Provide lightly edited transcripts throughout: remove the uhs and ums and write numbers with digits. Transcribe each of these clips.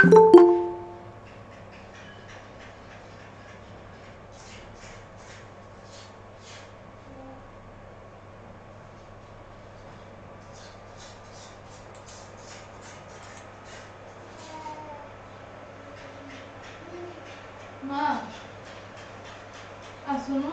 ମା ଆସୁନୁ।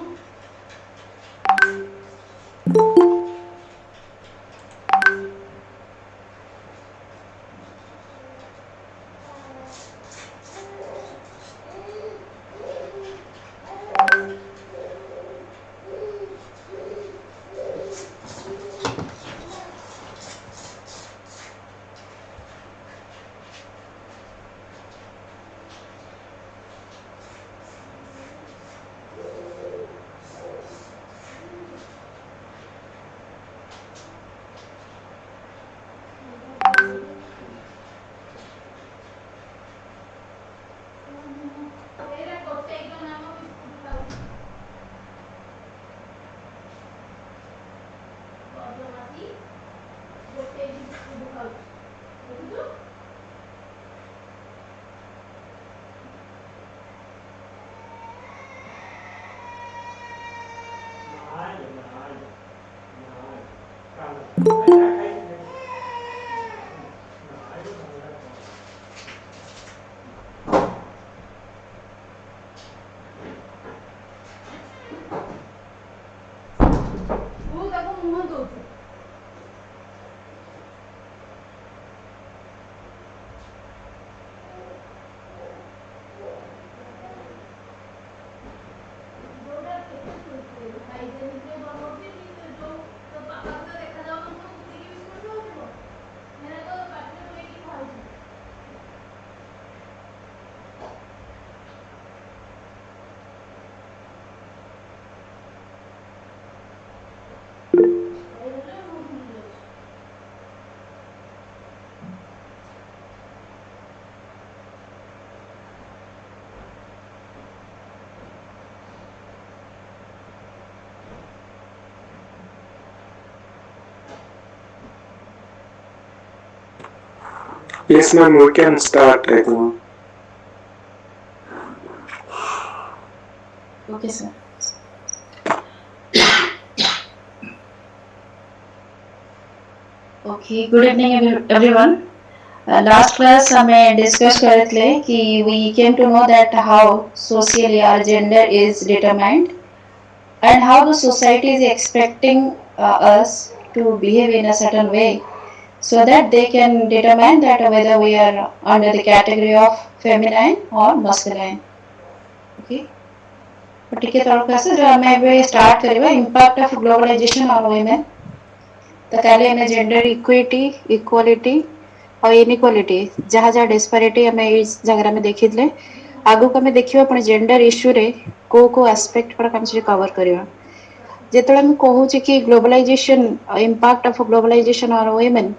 Yes, ma'am, we can start, I think. Okay, sir. Okay, good evening everyone. Last class हमें discuss करे थे कि we came to know that how socially our gender is determined and how the society is expecting us to behave in a certain way so that they can determine that whether we are under the category of feminine or masculine. Okay. तो टिके तौर से जो हमें अभी start करेगा impact of globalization on women. तो काले हमें जेंडर इक्विटी इक्वालिटी और इनइक्वालिटी जहाँ जहाँ डिस्पारिटी हमें इस जगह में देखी थे आगु को हमें देखियो अपन जेंडर इश्यू रे को एस्पेक्ट पर हम से कवर करियो जेतले हम कहू छी कि globalization impact of globalization on women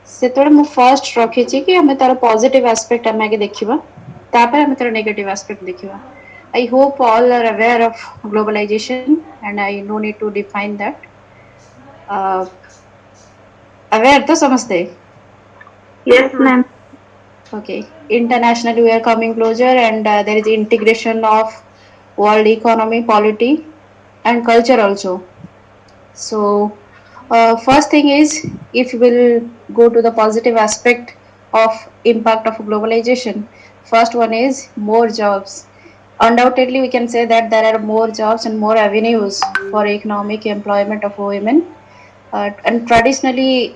सेतले हम फर्स्ट रखी छी कि हमें तार पॉजिटिव एस्पेक्ट हम आगे देखिबा तापर हम तार नेगेटिव एस्पेक्ट देखिबा I hope all are aware of globalization and I no need to define that. Uh, aware तो समझते Yes, ma'am. okay internationally we are coming closer and there is integration of world economy polity and culture also so first thing is if we will go to the positive aspect of impact of globalization first one is more jobs undoubtedly we can say that there are more jobs and more avenues for economic employment of women and traditionally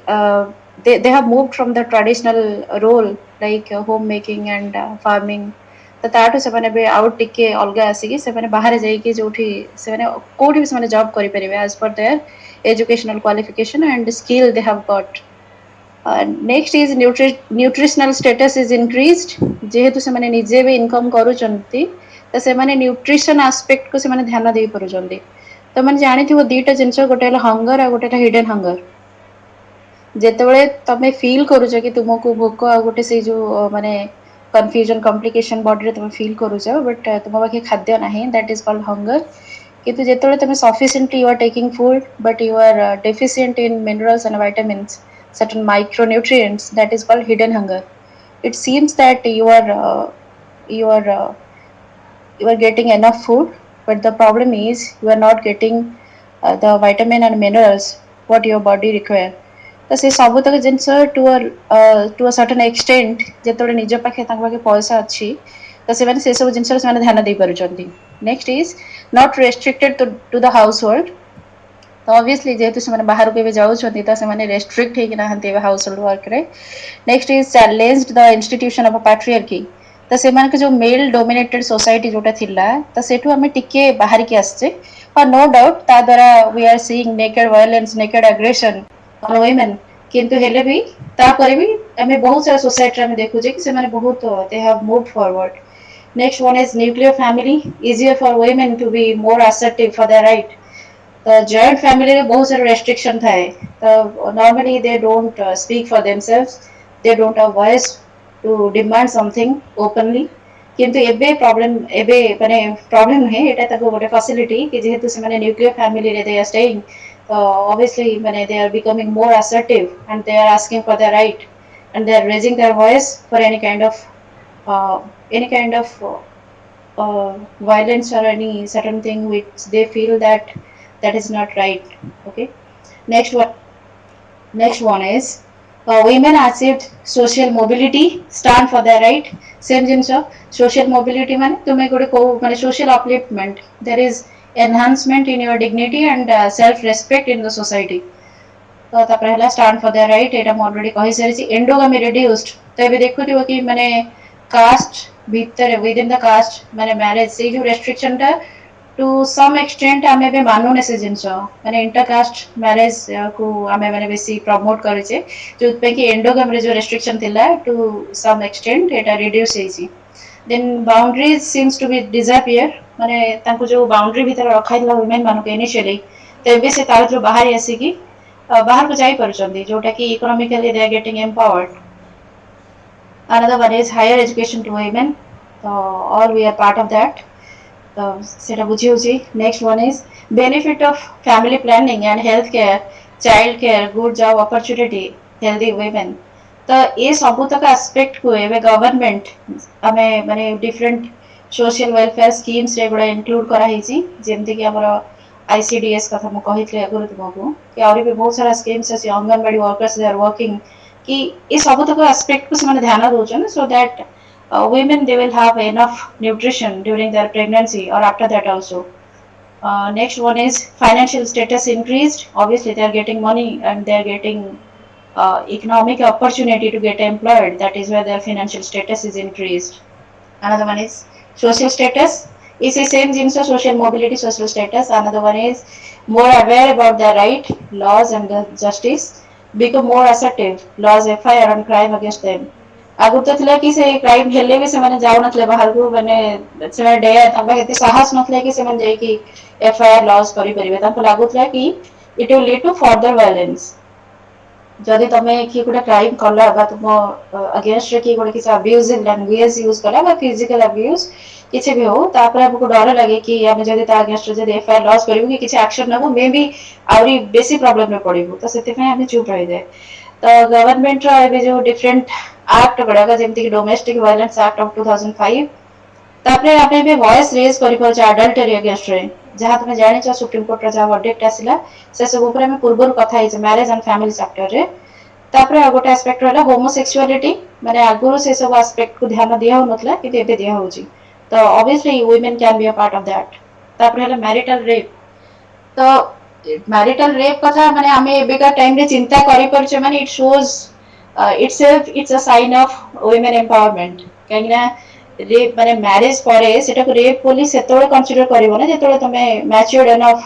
they have moved from the traditional role like homemaking and farming ତ ତାଠୁ ସେମାନେ ଏବେ ଆଉ ଟିକେ ଅଲଗା ଆସିକି ସେମାନେ ବାହାରେ ଯାଇକି ଯୋଉଠି ସେମାନେ କୋଉଠି ବି ସେମାନେ ଜବ୍ କରିପାରିବେ as per their educational qualification and skill they have got. Next is nutritional status is increased ଯେହେତୁ ସେମାନେ ନିଜେ ବି ଇନକମ୍ କରୁଛନ୍ତି ତ ସେମାନେ ନ୍ୟୁଟ୍ରିସନ ଆସ୍ପେକ୍ଟ କୁ ସେମାନେ ଧ୍ୟାନ ଦେଇ ପାରୁଛନ୍ତି ତ ମାନେ ଜାଣିଥିବ ଦିଟା ଜିନିଷ ଗୋଟେ ହେଲା ହଙ୍ଗର ଆଉ ଗୋଟେ ହେଲା ହିଡେନ୍ ହଙ୍ଗର ଯେତେବେଳେ ତମେ ଫିଲ୍ କରୁଛ କି ତୁମକୁ ଭୋକ ଆଉ ଗୋଟେ ସେଇ ଯୋଉ ମାନେ କନଫ୍ୟୁଜନ କମ୍ପ୍ଲିକେସନ ବଡିରେ ତମେ ଫିଲ୍ କରୁଛ ବଟ୍ ତୁମ ପାଖେ ଖାଦ୍ୟ ନାହିଁ ଦ୍ୟାଟ୍ ଇଜ କଲ୍ଡ ହଙ୍ଗର କିନ୍ତୁ ଯେତେବେଳେ ତମେ sufficiently you are taking food but you are deficient in minerals and vitamins certain micronutrients that is called hidden hunger it seems that you are you are getting enough food, but the problem is you are not getting the vitamin and minerals what your body require. ତ ସେ ସବୁତକ ଜିନିଷ two ଅ certain ଏକ୍ସଟେଣ୍ଟ ଯେତେବେଳେ ନିଜ ପାଖେ ତାଙ୍କ ପାଖେ ପଇସା ଅଛି ତ ସେମାନେ ସେସବୁ ଜିନିଷରେ ସେମାନେ ଧ୍ୟାନ ଦେଇପାରୁଛନ୍ତି। Next is not restricted to the house hold. ତ ଅବଭିୟସଲି ଯେହେତୁ ସେମାନେ ବାହାରକୁ ଏବେ ଯାଉଛନ୍ତି ତ ସେମାନେ ରେଷ୍ଟ୍ରିକ୍ଟ ହେଇକି ନାହାନ୍ତି ଏବେ ହାଉସ ହୋଲ୍ଡ ୱାର୍କରେ। Next is challenged the institution of patriarchy. ତ ସେମାନଙ୍କ ଯୋଉ ମେଲ୍ ଡୋମିନେଟେଡ୍ ସୋସାଇଟି ଯୋଉଟା ଥିଲା ତ ସେଠୁ ଆମେ ଟିକେ ବାହାରିକି ଆସିଛେ। नो डाउट ତା ଦ୍ୱାରା we are seeing naked violence, naked aggression on women। କିନ୍ତୁ ହେଲେ ବି ତାପରେ ବି ଆମେ ବହୁତ ସାରା ସୋସାଇଟିରେ ଆମେ ଦେଖୁଛେ କି ସେମାନେ ବହୁତ they have moved forward। Next one is nuclear family, easier for women to be more assertive for their right। ତ ଜଏଣ୍ଟ ଫ୍ୟାମିଲିରେ ବହୁତ ସାରା ରେଷ୍ଟ୍ରିକ୍ସନ ଥାଏ। ତ normally they don't speak for themselves, they don't have voice to demand something openly. କିନ୍ତୁ ଏବେ problem ନୁହେଁ, ଏଇଟା ତାକୁ ଗୋଟେ ଫାସିଲିଟି କି ଯେହେତୁ ସେମାନେ ନ୍ୟୁକ୍ଲିୟର ଫ୍ୟାମିଲିରେ ଦେ ଆର୍ ଷ୍ଟେଇଂ। ତ obviously ମାନେ they are becoming more assertive and they are asking for their right and they are raising their voice for any kind of violence or any certain thing which they feel that is not right। Okay, next one next one is women achieved social mobility, stand for their right। same ଜିନିଷ social mobility ମାନେ ତୁମେ ଗୋଟେ କୋଉ ମାନେ social upliftment, there is enhancement in your dignity and self respect in the society। ତ ତାପରେ ହେଲା stand for their right, ଏଇଟା ମୁଁ ଅଲରେଡି କହିସାରିଛି। ଏଣ୍ଡୋଗାମି reduced, ତ ଏବେ ଦେଖୁଥିବ କି ମାନେ କାଷ୍ଟ ଭିତରେ within the caste ମାନେ ମ୍ୟାରେଜ ସେଇ ଯୋଉ ରେଷ୍ଟ୍ରିକ୍ସନ ଟା ଟୁ ସମ୍ ଏକ୍ସଟେଣ୍ଟ ଆମେ ଏବେ ମାନୁନେ ସେ ଜିନିଷ, ମାନେ ଇଣ୍ଟରକାଷ୍ଟ ମ୍ୟାରେଜ କୁ ଆମେ ମାନେ ବେଶୀ ପ୍ରମୋଟ କରିଛେ, ଯୋଉଥିପାଇଁ କି ଏଣ୍ଡୋଗାମରେ ଯୋଉ ରେଷ୍ଟ୍ରିକ୍ସନ ଥିଲା ଟୁ ସମ୍ ଏକ୍ସଟେଣ୍ଟ ଏଇଟା ରିଡ୍ୟୁସ ହେଇଛି। ଦେନ୍ ବାଉଣ୍ଡରିଜ ସିମ୍ସ ଟୁ ବି ଡିଜାପିୟର, ମାନେ ତାଙ୍କୁ ଯୋଉ ବାଉଣ୍ଡରୀ ଭିତରେ ରଖାଯାଇଥିଲା ୱିମେନ୍ ମାନଙ୍କୁ ଇନିସିଆଲି, ତ ଏବେ ସେ ତାର ଯୋଉ ବାହାରି ଆସିକି ବାହାରକୁ ଯାଇପାରୁଛନ୍ତି, ଯୋଉଟା କି economically they are getting empowered. Another one is higher education to women, all we are part of that। ତ ସେଟା ବୁଝି ହଉଛି। Next one is benefit of family planning and health care, child care, good job opportunity, healthy women. ତ ଏ ସବୁତକ ଆସ୍ପେକ୍ଟକୁ ଏବେ government ଆମେ ମାନେ different social welfare ସ୍କିମ୍ସରେ ଏଗୁଡ଼ା ଇନକ୍ଲୁଡ କରାହେଇଛି। ଯେମିତିକି ଆମର ICDS କଥା ମୁଁ କହିଥିଲି ଆଗରୁ ତୁମକୁ, କି ଆହୁରି ବି ବହୁତ ସାରା ସ୍କିମ୍ସ ଅଛି। ଅଙ୍ଗନବାଡି ୱାର୍କର୍ସ ଦେ ଆର୍ ୱାର୍କିଂ କି ଏ ସବୁତକ ଆସ୍ପେକ୍ଟକୁ ସେମାନେ ଧ୍ୟାନ ଦଉଛନ୍ତି so that women they will have enough nutrition during their pregnancy or after that also। Next one is financial status increased, obviously they are getting money and they are getting economic opportunity to get employed, that is why their financial status is increased। Another one is social status is the same ଜିନିଷ, social mobility, social status। Another one is more aware about their right, laws and the justice, become more assertive, laws FIR on crime against them। ଆଗରୁ ତ ଥିଲା କି ସେ crime ହେଲେ ବି ସେମାନେ ଯାଉନଥିଲେ ବାହାରକୁ, ମାନେ ସେମାନେ ଡେୟାର, ତାଙ୍କ ପାଖେ ଏତେ ସାହସ ନଥିଲା କି ସେମାନେ ଯାଇକି FIR ଲଜ୍ କରିପାରିବେ। ତାଙ୍କୁ ଲାଗୁଥିଲା କି it will lead two further violence. ଯଦି ତମେ କିଏ ଗୋଟେ କ୍ରାଇମ କଲା ବା ତୁମ ଅଗେନ୍ଷ୍ଟରେ କିଏ ଗୋଟେ କିଛି ଆବ୍ୟୁଜିଭ ଲାଙ୍ଗୁଏଜ ୟୁଜ କଲା ବା ଫିଜିକାଲ ଆବ୍ୟୁଜ କିଛି ବି ହଉ, ତାପରେ ଆମକୁ ଡର ଲାଗେ କି ଆମେ ଯଦି ତା ଅଗେନ୍ଷ୍ଟରେ ଯଦି FIR ଲଜ୍ କରିବୁ କି କିଛି ଆକ୍ସନ ନେବୁ, ମେ ବି ଆହୁରି ବେଶୀ ପ୍ରୋବ୍ଲେମରେ ପଡିବୁ, ତ ସେଥିପାଇଁ ଆମେ ଚୁପ୍ ରହିଯାଏ। ତ ଗଭର୍ଣ୍ଣମେଣ୍ଟର ଏବେ ଯୋଉ ଡିଫରେଣ୍ଟ ଆକ୍ଟ ଗୁଡାକ, ଯେମିତିକି ଡୋମେଷ୍ଟିକ ଭାୟୋଲେନ୍ସ ଆକ୍ଟ ଅଫ 2005, ତାପରେ ଆମେ ଏବେ ଭଏସ ରେଜ କରିପାରୁଛେ ଆଡଲ୍ଟେରୀ ଅଗେନ୍ଷ୍ଟରେ। ଯାହା ତମେ ଜାଣିଛ ସୁପ୍ରିମକୋର୍ଟର ଯାହା ଭର୍ଡିକ୍ଟ ଆସିଲା ସେ ସବୁ ଉପରେ ଆମେ ପୂର୍ବରୁ କଥା ହେଇଛେ ମ୍ୟାରେଜ ଆଣ୍ଡ ଫ୍ୟାମିଲି ଚାପ୍ଟରରେ। ତାପରେ ଆଉ ଗୋଟେ ଆସ୍ପେକ୍ଟ ରହିଲା ହୋମୋସେକ୍ସୁଆଲିଟି, ମାନେ ଆଗରୁ ସେ ସବୁ ଆସ୍ପେକ୍ଟକୁ ଧ୍ୟାନ ଦିଆ ହଉନଥିଲା କିନ୍ତୁ ଏବେ ଦିଆ ହଉଛି। ତ obviously women can be a part of that। ତାପରେ ହେଲା ମ୍ୟାରିଟାଲ ରେପ୍। ତ ମ୍ୟାରିଟାଲ ରେପ୍ କଥା ମାନେ ଆମେ ଏବେକା ଟାଇମରେ ଚିନ୍ତା କରିପାରୁଛେ ମାନେ ଇଟ୍ ଶୋଜ itself it's a sign of women empowerment। କାହିଁକି ନା ରେପ୍ ମାନେ ମ୍ୟାରେଜ ପରେ ସେଟାକୁ ରେପ୍ ବୋଲି ସେତେବେଳେ କନସିଡର କରିବ ନା ଯେତେବେଳେ ତମେ ମ୍ୟାଚୁର୍ଡ ଏନଫ୍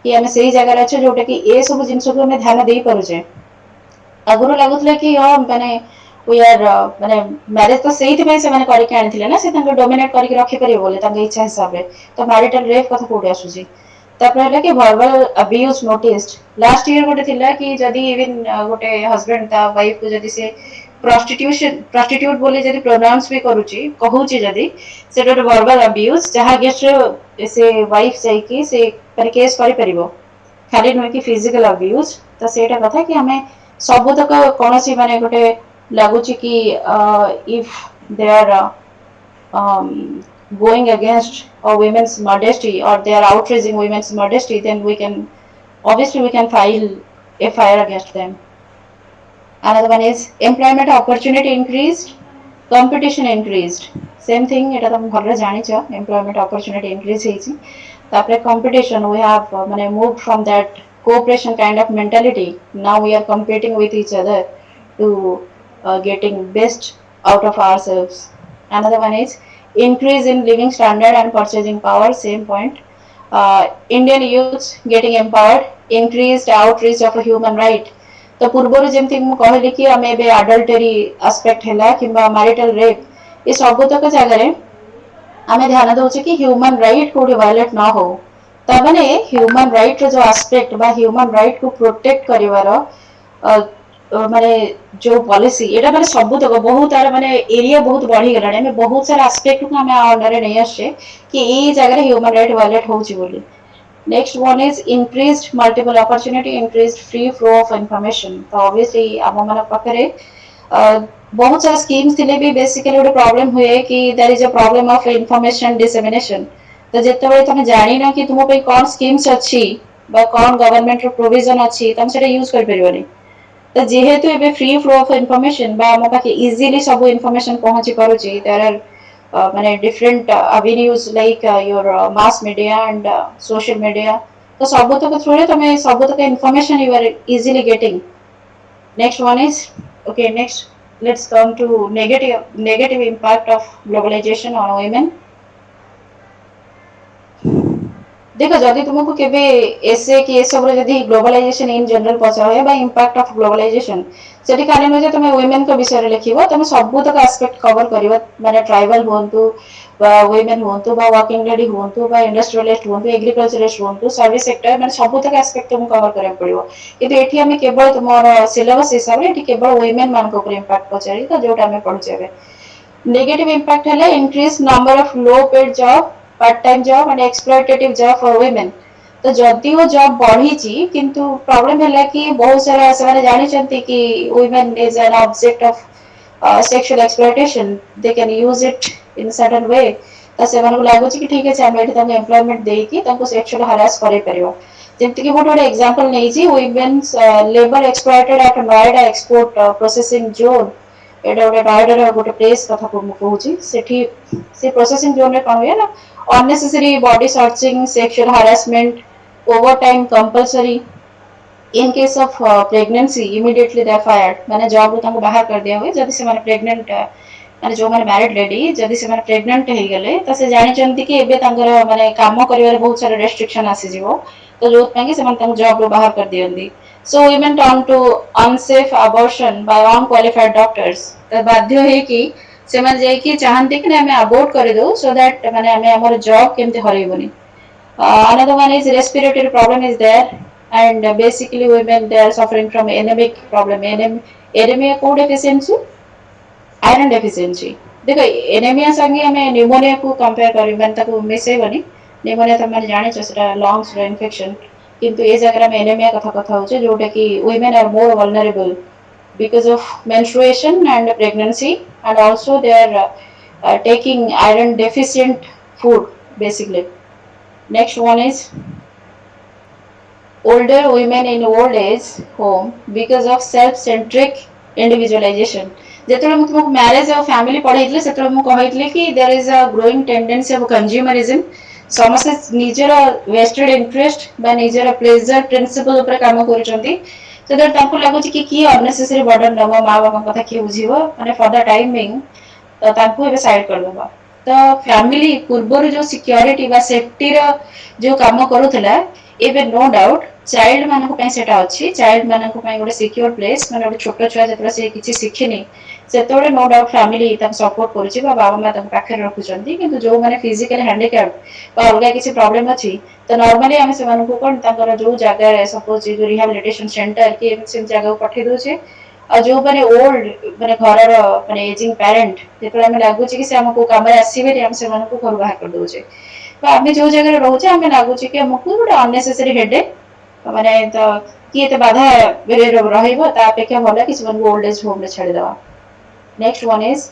କି ଆମେ ସେଇ ଜାଗାରେ ଅଛେ ଯୋଉଟା କି ଏ ସବୁ ଜିନିଷକୁ ଆମେ ଧ୍ୟାନ ଦେଇପାରୁଛେ। ଆଗରୁ ଲାଗୁଥିଲା କି ହଁ ମାନେ we are ମାନେ ମ୍ୟାରେଜ ତ ସେଇଥିପାଇଁ ସେମାନେ କରିକି ଆଣିଥିଲେ ନା, ସେ ତାଙ୍କୁ ଡୋମିନେଟ କରିକି ରଖିପାରିବେ ବୋଲି ତାଙ୍କ ଇଚ୍ଛା ହିସାବରେ। ତ ମ୍ୟାରିଟାଲ ରେପ୍ କଥା କୋଉଠି ଆସୁଛି? ତାପରେ ହେଲା କି ଭର୍ବାଲ ଆବ୍ୟୁଜ ନୋଟିସ୍ଡ। ଲାଷ୍ଟ ଇୟର ଗୋଟେ ଥିଲା କି ଯଦି ଇଭେନ ଗୋଟେ ହଜବେଣ୍ଡ ତା ୱାଇଫକୁ ଯଦି ସେ ପ୍ରଷ୍ଟିଟ୍ୟୁଟ ବୋଲି ଯଦି ପ୍ରୋନାଉନ୍ସ ବି କରୁଛି, କହୁଛି ଯଦି, ସେଟା ଗୋଟେ ଭର୍ବାଲ ଆବ୍ୟୁଜ, ଯାହା ଅଗେନ୍ଷ୍ଟରେ ସେ ୱାଇଫ ଯାଇକି ସେ ମାନେ କେସ୍ କରିପାରିବ, ଖାଲି ନୁହେଁ କି ଫିଜିକାଲ ଆବ୍ୟୁଜ। ତ ସେଇଟା କଥା କି ଆମେ ସବୁତକ କୌଣସି ମାନେ ଗୋଟେ ଲାଗୁଛି କି if they are going against a women's modesty or they are outraging women's modesty, then we can obviously we can file FIR against them. Another one is employment opportunity increased, competition increased. Same thing, এটা তুমি ভালো জানিছ, employment opportunity increase ହେଇଛି. তারপরে competition, we have moved from that cooperation kind of mentality. Now we are competing with each other to getting best out of ourselves. Another one is increase in living standard and purchasing power. Same point. Indian youths getting empowered, increased outreach of a human right. तो पूर्वर जमी कहली कि आम ए आडल्टरी aspect है कि marital rape, ये सबुतक जगह आम ध्यान दौचे कि ह्यूमन राइट कौटी वायलेट न हो, तमाने ह्यूमन राइट जो आस्पेक्ट बा ह्यूमन राइट को प्रोटेक्ट करिवार माने जो पॉलिसी एटा माने सबुतक बहुत तार माने एरिया बहुत बढ़ी गलाने, आम बहुत सारा आस्पेक्ट को आम अंडर नहीं आसे कि ये जगह ह्यूमन राइट वायलेट होची बोली. Next one is increased multiple opportunity, increased free flow of information. तो obviously आम मान पाखे बहुत सारा स्कीम्स थिले भी बेसिकली गोटे प्रॉब्लम हुए कि there is a problem of information dissemination. तो जेतेबेले तुम जानि न कि तुम पे कौन स्कीम्स अच्छी बा कौन गवर्नमेंट रो प्रोविजन अच्छी तुम सेटा यूज कर परिबनी. तो जेहेतु एबे फ्री फ्लो ऑफ इंफॉर्मेशन बा आम पाखे इजीली सब इंफॉर्मेशन पहुंची पारुची, there are many different avenues like your mass media and social media. तो सबुतक थ्रू तुम सबुतक information you are easily getting. Next one is okay. Next, let's come to negative impact of globalization on women. देख जदि तुमको केबे एसे कि ए सब जदि globalisation in general पचा होय बा इंपैक्ट ऑफ ग्लोबलाइजेशन सेठी खाली न जे तुम वुमेन को विषय रे लिखिबो, तुम सब तक एस्पेक्ट कवर करिवो, माने ट्राइबल होंतु बा वुमेन होंतु बा वर्किंग लेडी होंतु बा इंडस्ट्रियलिस्ट होंतु एग्रीकल्चरिस्ट होंतु सर्विस सेक्टर, माने सब तक एस्पेक्ट तुम कवर करय पड़िवो. किंतु एठी हम केवल तुमर सिलेबस हिसाब रे एठी केवल वुमेन मान को ऊपर इंपैक्ट पचारी, तो जोटा हम पढुचेबे. Negative impact है increased number of low paid job, part time job and exploitative job for women. तो जदि वो जॉब बढ़ी किंतु प्रॉब्लम है कि बहुत सारा से जानी कि women is an object of sexual exploitation, they can use it in certain way. तो से लगुच कि ठीक है आम ये एम्प्लॉयमेंट देकी सेक्सुअल हरास कर जमीक गोटे गोटे एग्जांपल नहीं women's labour exploited at Noida export processing zone. एटा गोटे नोएडा गोटे प्लेस कथा कहूँ से प्रोसेसिंग जोन रे कौन हुए ना unnecessary body searching, sexual harassment, over time compulsory. In case of pregnancy immediately they fired, माने जॉब रो बाहर कर दिया हुए जदि से माने प्रेग्नेंट माने जो माने मैरिड लेडी जदि से माने प्रेग्नेंट हे गले तो से जानि चंती कि एबे तांकर माने काम करिवार बहुत सारा रेस्ट्रिक्शन आसी जीवो, तो जो तांगे से माने जॉब रो बाहर कर दियंदी. So women turn to unsafe abortion by unqualified doctors. तो बाध्य है कि से माने जाई कि चाहंती कि हमें अबॉर्ट कर दो सो दैट माने हमें हमर job केमते हरैबनी. Another one is respiratory problem is there, and basically women they are suffering from anemic problem. Anemia को deficiency, iron deficiency. देखो एनेमिया संगे हमें न्यूमोनिया को कंपेयर करी मैंने ताको मिसेबनी. न्यूमोनिया तो मैंने जाने सेटा लंग्स रो इन्फेक्शन, किंतु ए जगह में एनेमिया कथा होचे जोटा कि women are more vulnerable because of menstruation and pregnancy, and also they are taking iron deficient food basically. Next one is older women in old age home because of self-centric individualization. जेतबे मु तुमको marriage और family पढ़ाइले सेतबे मु कहैतले कि there is a growing tendency of consumerism. समस्त निजर vested interest बा निजर प्लेजर प्रिंसिपल ऊपर काम करूचंती. तो दैट ताको लागुची कि की अननेसेसरी बर्डन नबो मां बाबा कथा की बुझिबो, माने फॉर द टाइमिंग तो ताको एबे साइड कर देबा. तो फैमिली पूर्वर जो सिक्योरिटी बा सेफ्टी रो जो काम करूथला एबे नो डाउट चाइल्ड मानक पय सेटा अछि. चाइल्ड मानक पय गोटे सिक्योर प्लेस, माने गोटे छोटो छुआ जेतरा से किछि सिखिनी सेतोड़े नो डाउट फैमिली तक सपोर्ट करूची बा बाबा मां तक पाखे रखुचंती. किंतु जो माने फिजिकली हैंडिकैप्ड बा अलगा किछि प्रॉब्लम अछि तो नॉर्मली हम से मानक कोन ताकर जो जगह रे सपोज जो रिहैबिलिटेशन सेंटर के सेम जगह को पठे दोचे. और जो माने ओल्ड माने घर रो माने एजिंग पेरेंट जेतरा हमें लागुची कि से हमको काम रे आसीबे हम से मानक घर बाहर कर दोचे. तो आमे जो जगह रे रहउचे हमें लागुची कि हमको गोटे अननेसेसरी हेडेक माने तो किए तो बाधा रहइबो ता अपेक्षा भला कि से ओल्ड एज होम रे छाड़ी दवा. Next one is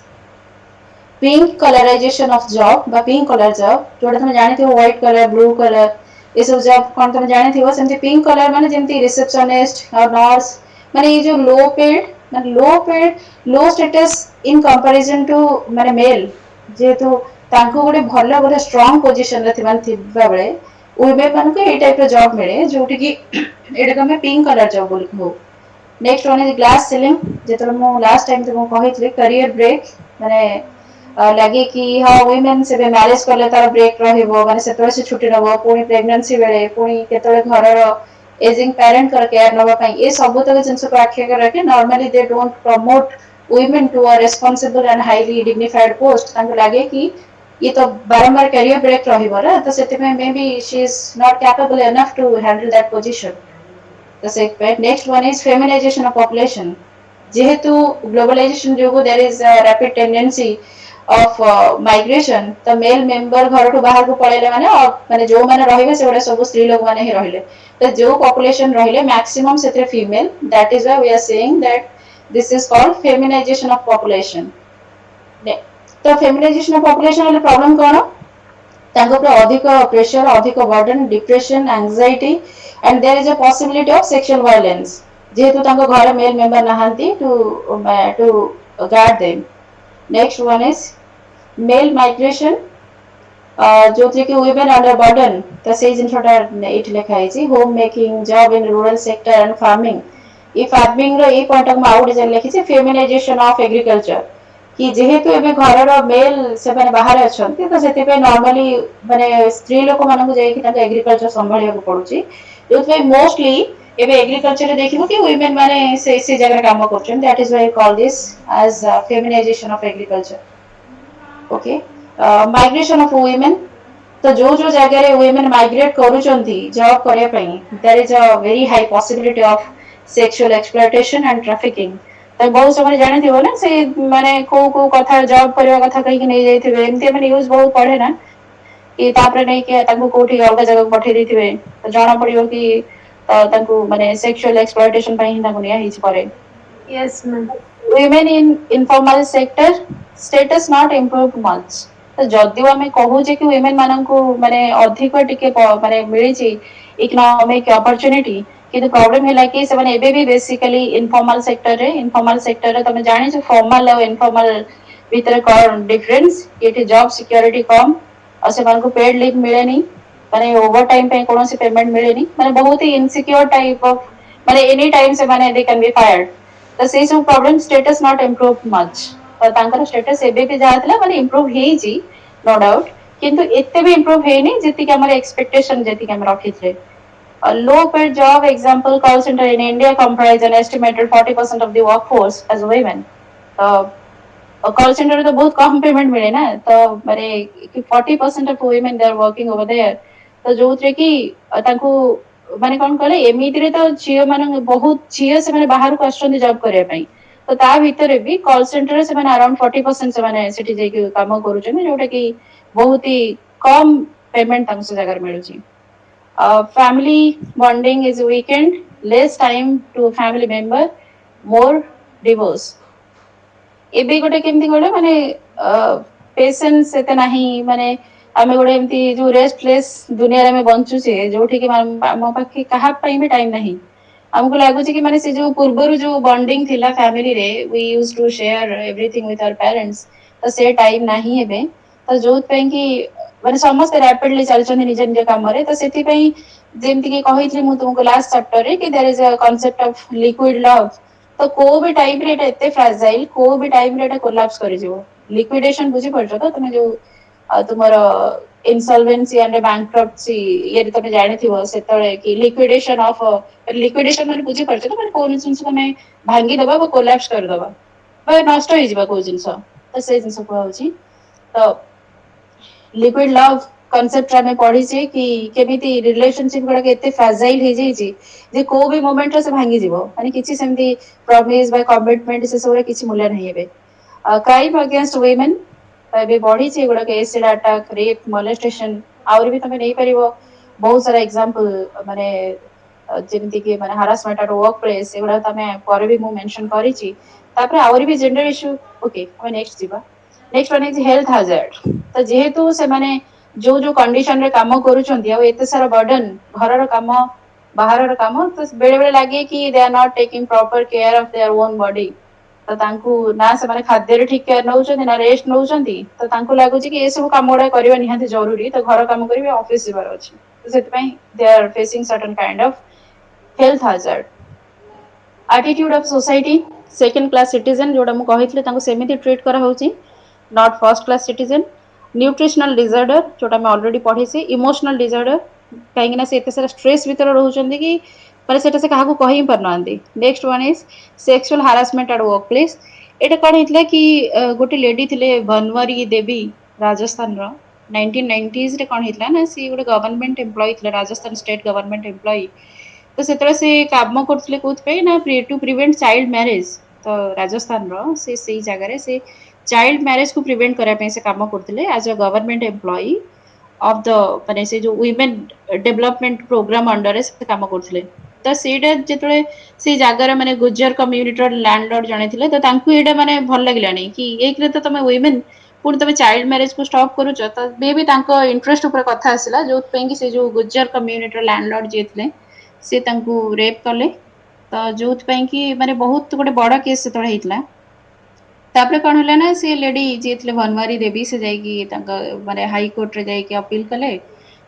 pink colorization of job বা pink color job जोटा तुम जानी थी white color blue color ये सब job कौन तुम जानी थी वो सेमती pink color माने जेमती receptionist और nurse माने ये जो low paid low status in comparison to माने male जेहेतु तांको गोटे भल गोटे strong position रे थिबा बेले women मानको ए टाइप रो job मिले जोटी कि एटा को pink color job बोली कहू next one is glass ceiling जेतले मु लास्ट टाइम तुमको कहितली करियर ब्रेक माने लगे कि हाँ वुमेन से मैरिज कले तार ब्रेक रहिबो माने सेतले से छुट्टी नबो पुणी प्रेगनेंसी बेले पुणी केतले घरर एजिंग पेरेंट कर केयर नबा पई ए सब तक जिंस को आखे कर रखे normally they don't promote women to a responsible and highly dignified post तांको लागे कि ये तो बारंबार करियर ब्रेक रहिबो रा तो सेते में may be she is not capable enough to handle that position the segment. Next one is feminization of population. जेहेतु ग्लोबलाइजेशन जो there is a rapid tendency of migration तो मेल मेंबर घर ठू बाहर को पळेले माने जो माने रहिबे से सब स्त्री लोग माने ही रहिले तो जो पॉपुलेशन रहिले मैक्सिमम सेते female that is why we are saying that this is called feminization of population तो फेमिनाइजेशन ऑफ पॉपुलेशन वाले प्रॉब्लम कोन तांको पे अधिक प्रेशर अधिक burden depression anxiety and there is a possibility of sexual violence जेहेतु तांको घर मेल मेंबर नहांती to guard them next one is male migration जो कि वुमेन अंडर बर्डन तो से जिनसटा एठी लिखा है home making job in rural sector and farming ये फार्मिंग रो ए पॉइंट हम आउट जे लिखि फेमिनाइजेशन ऑफ एग्रीकल्चर कि जेहेतु एबे घरर मेल से माने बाहर अछंती तो सेति पे नॉर्मली माने स्त्री लोक मानकु जाई कि ताके एग्रीकल्चर संभालिया को पडुची जोथि मोस्टली एबे एग्रीकल्चर रे देखिबो कि वुमेन माने से जगह काम करछन that is why call this as feminization of agriculture okay migration of women तो जो जगह रे वुमेन माइग्रेट करूचंती जॉब करे पई there is a very high possibility of sexual exploitation and trafficking तो बहुत समय जानी थी ना से माने को कथा जॉब करवा कथा कहीं नहीं जाइथिबे एमती माने न्यूज़ बहुत पढ़े ना कि तापरे नहीं कि तांको कोठी अलग जगह पठे देथिबे तो जाना पड़ियो कि तांको माने सेक्सुअल एक्सप्लॉयटेशन पई तांको निया हिच करे Yes, ma'am. women in informal sector status not improved much तो जदिव आम कहूँ कि वुमेन मानू माने अधिक टिके माने मिली इकोनॉमिक अपॉर्चुनिटी किंतु प्रॉब्लम है कि से माने भी बेसिकली इनफॉर्मल सेक्टर तुम जानी फॉर्मल और इनफॉर्मल भीतर कौन डिफरेंस ये जॉब सिक्योरिटी कम और से पेड लीव मिले नहीं माने ओवर टाइम पे कौन पेमेंट मिले नहीं माने बहुत ही इनसिक्योर टाइप ऑफ माने एनी टाइम से माने दे कैन बी फायर्ड तो से सब problem status not improve much तो तांकर स्टेटस एबे भी जातला माने इम्प्रूव हेजी नो डाउट किंतु एते भी इम्प्रूव हेनी जति के हमर एक्सपेक्टेशन जति के हम रखिथे a low paid job example call center in India comprise an estimated 40% of the workforce as women call centre तो बहुत कम पेमेंट मिले ना तो माने 40% of women they are working over there तो जो थे कि तांको माने कोन कहले एमिति रे तो झियो माने बहुत झियो से माने बाहर को आछन जॉब करे पई तो ता भीतर भी कॉल सेंटर से माने अराउंड 40% से माने सिटी जे कि काम करू छन जोटा कि बहुत ही कम पेमेंट तांको से जगह मिलु छी family bonding is weakened less time to family member more divorce ଏବେ ଗୋଟେ କେମିତି କହିଲ ମାନେ पेशेंस एते नहीं माने आमे गोटे एमती जो रेस्टलेस दुनिया रे में बंचुचे जोठी कि मो पाखे कहा पई भी टाइम नहीं हमको लागुची कि माने से जो पूर्वरु जो बॉन्डिंग थिला फैमिली रे we used to share everything with our parents तो से टाइम नहीं हेबे तो जोत पई कि माने समस्त रैपिडली चलचन निज निज काम रे तो सेति पई जेमती कि कहितली मु तुमको लास्ट चैप्टर रे कि there is a concept of liquid love तो को भी टाइम रे एते फ्राजाइल को भी टाइम रे कोलैप्स करि जिवो लिक्विडेशन बुझी पड़छ तो तुम जो तुमरो इंसॉल्वेंसी एंड बैंक्रप्सी ये तुम जानि थिवो सेतळे कि लिक्विडेशन माने बुझी पड़छ तो माने कोन जिंस को मैं भांगी दबा वो कोलैप्स कर दबा बे नष्ट होई जिबा को जिंस तो से जिंस को होची तो लिक्विड लव कॉन्सेप्ट में पढ़ी छी कि केमिति रिलेशनशिप गुडा केते फ्राजाइल हे जाई छी जे को भी मोमेंट से भांगी जिवो माने किछि सेमती प्रॉमिस बाय कमिटमेंट से सब किछि मूल्य नहीं हेबे क्राइम अगेंस्ट वुमेन ଏବେ ବଢିଛି ଏଗୁଡାକ ଏସିड ଆଟାକ୍ रेप मोलेस्टेशन आउर भी तमे नहीं परिबो बहुत सारा एग्जांपल माने ଯେମିତି କି ମାନେ ହାରାସमेଣ୍ଟ ଆଟ୍ वर्क प्लेस एगुडा तमे पर भी मु मेंशन करिछि तापर आउरी भी जेंडर इश्यू ओके हम नेक्स्ट जीवा next one is health hazard तो जेहेतु से माने जो जो कंडीशन रे काम करूछंती आ एते सारा बर्डन घरर काम बाहरर काम तो बेले बेले लागे कि they are not taking proper care of their own body तो तांकू ना से माने खाद्य रे ठीक केयर नउछंती ना रेस्ट नउछंती तो तांकू लागुची कि ए सब काम गुडा करबा निहाती जरूरी तो घर काम करिवे ऑफिस जिबार अछि तो सेत पई they are facing certain kind of health hazard attitude of society second class citizen जोड़ा मु कहितले तांको सेमिति ट्रीट करा होउची not first class citizen nutritional disorder जोटा मैं ऑलरेडी पढ़ी सी इमोशनल डिसऑर्डर कहीं ना से एते सारा स्ट्रेस भीतर रहउचंदी कि पर सेटा से काहाकू कहि पर नांदी next one is sexual harassment at work place एटा कोन हितले कि गोटे लेडी थिले बनवारी देवी राजस्थान रो 1990s रे कोन हितला ना सी गोटे गवर्नमेंट एम्प्लॉय थिले राजस्थान स्टेट गवर्नमेंट एम्प्लॉय तो सेतरा से काम करथले कोथ पे ना टू प्रिवेंट चाइल्ड मैरिज तो राजस्थान रो से जगह रे से चाइल्ड मैरिज को प्रिवेंट करा पे से काम करथले as a government employee of the माने से जो वुमेन डेवलपमेंट प्रोग्राम अंडर से काम करथले तो सेटा जेतले से जगह रे माने गुज्जर कम्युनिटी लैंडलॉर्ड जणे थिले तो तांकू एटा माने भल लागलानी कि एक रे तो तमे वुमेन पुणी तुम चाइल्ड मैरिज को स्टॉप करूच तो मे भी इंटरेस्ट ऊपर कथा आसला जो से जो गुज्जर कम्युनिटी लैंडलॉर्ड जे थिले से तांकू रेप कले तो जो कि माने बहुत गोटे बड़ केस से हेतला तापर कौन है ना से लेडी जी थे भनवारी देवी से जाइए माने हाई कोर्ट रे जाइए अपील कले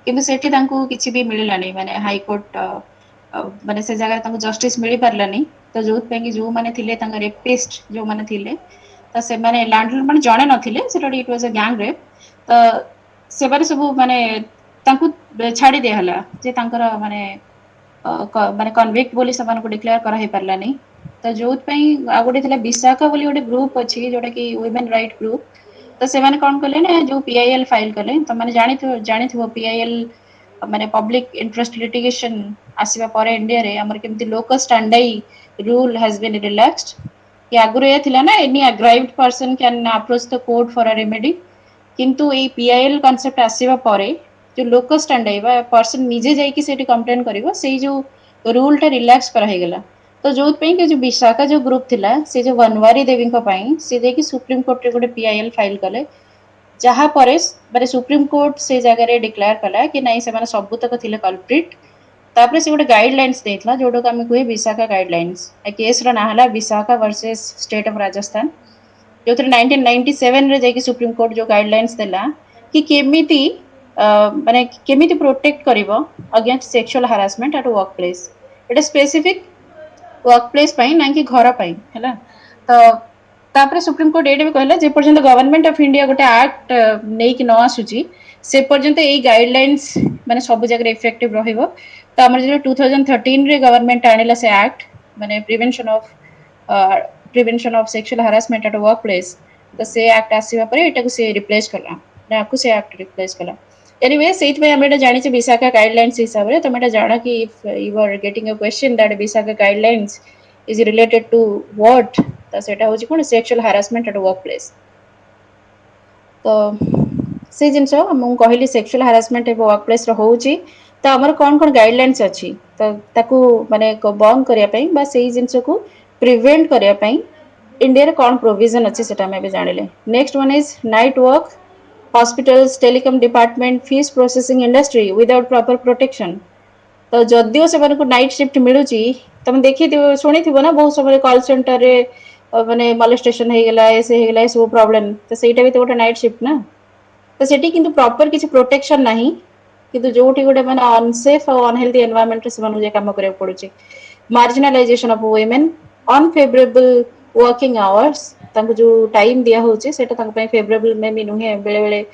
किंतु सेठी तांकू किछि भी मिललानी माने हाई कोर्ट माने से जगह तांकू जस्टिस मिली पारलानी तो जो कि जो माने थिले तांका रेपिस्ट जो माने थिले तो से माने लैंडलॉर्ड माने जणे नथिले सेटा it was a gang rape तो से बारे सब माने तांकू छाड़ी दे हला जे तांकर माने माने कन्विक्ट बोली समान को डिक्लेयर करा हे पारलानी तो जो आ गोटे थिला विशाखा बोली गोटे ग्रुप अछि जोटा कि वुमेन राइट ग्रुप तो से माने कोन कले ना जो पीआईएल फाइल कले तो माने जानिथो पीआईएल माने पब्लिक इंटरेस्ट लिटिगेशन आसीबा परे इंडिया रे हमर केमति local standi rule has been relaxed कि आगुर ये थिला ना any aggrieved person can approach the court for a remedy किंतु ए पीआईएल कांसेप्ट आसीबा परे जो लोकल स्टैंडई बा पर्सन निजे जाइकी सेठी कंप्लेन करिवो सेई जो रूल टा रिलैक्स करा हे गेला तो जो कि जो विशाखा जो ग्रुप थिला से जो बनवारी देवी से जाकि सुप्रीम कोर्ट रे गोटे पीआईएल फाइल कले जहाँ पर माने सुप्रीम कोर्ट से जगह रे डिक्लेयर कला कि नहीं से माने सबुतक थिले कल्प्रिट तापर से गोटे गाइडलाइंस देथला जोडो का हम कहे विशाखा गाइडलाइंस ए केस रो ना हला Vishakha versus state of Rajasthan जो 1997 रे जाकि सुप्रीम कोर्ट जो गाइडलाइंस देला कि केमिति माने केमिति प्रोटेक्ट करिवो against sexual harassment at work place एटा स्पेसिफिक वर्क प्लेस पाई ना कि घर पाई हैला तो तापर सुप्रीम कोर्ट एडे भी कहला जे पर्यंत गवर्नमेंट ऑफ इंडिया गोटे एक्ट नै कि न आसुची से पर्यंत ए गाइडलाइंस माने सब जगह इफेक्टिव रहिबो तो हमर जे 2013 रे गवर्नमेंट आनिला से एक्ट माने prevention of sexual harassment at work place तो से एक्ट आसीबा परे एटा को से रिप्लेस करला ना को से एक्ट रिप्लेस करला एनीवे सेट में हम जानी छे विशाखा गाइडलाइंस हिसाब रे तुम जाना कि if you are getting a question that Vishakha guidelines is related to what तो सेटा होची कोन sexual harassment at work place तो से जिनस हम कहली sexual harassment at work place रो होची तो हमर कोन कोन गाइडलाइंस अछि तो ताकू माने बंद करिया पई बा सेही जिनस को प्रिवेंट करिया पई इंडिया रे कोन प्रोविजन अछि सेटा मे भी जानिले next one is night work hospitals telecom department fish processing industry without proper protection तो जदियो से नाइट शिफ्ट मिलूची तुम देखी शुणी थी ना बहुत समय कॉल सेंटर रे माने मॉलेस्टेशन हे गेला ऐसे हे गेला सब प्रॉब्लम तो सेटा भी तो गोटे नाइट शिफ्ट ना तो सेठी किंतु प्रॉपर किसी प्रोटेक्शन नहीं किंतु जोठी गोटे माने अनसेफ और अनहेल्दी एनवायरनमेंट रे सेमानु जे काम करे पड़ुची marginalization of women unfavourable working hours तांको जो टाइम दिया होची सेटा तांको पे फेवरेबल में भी नुहे बेले बेले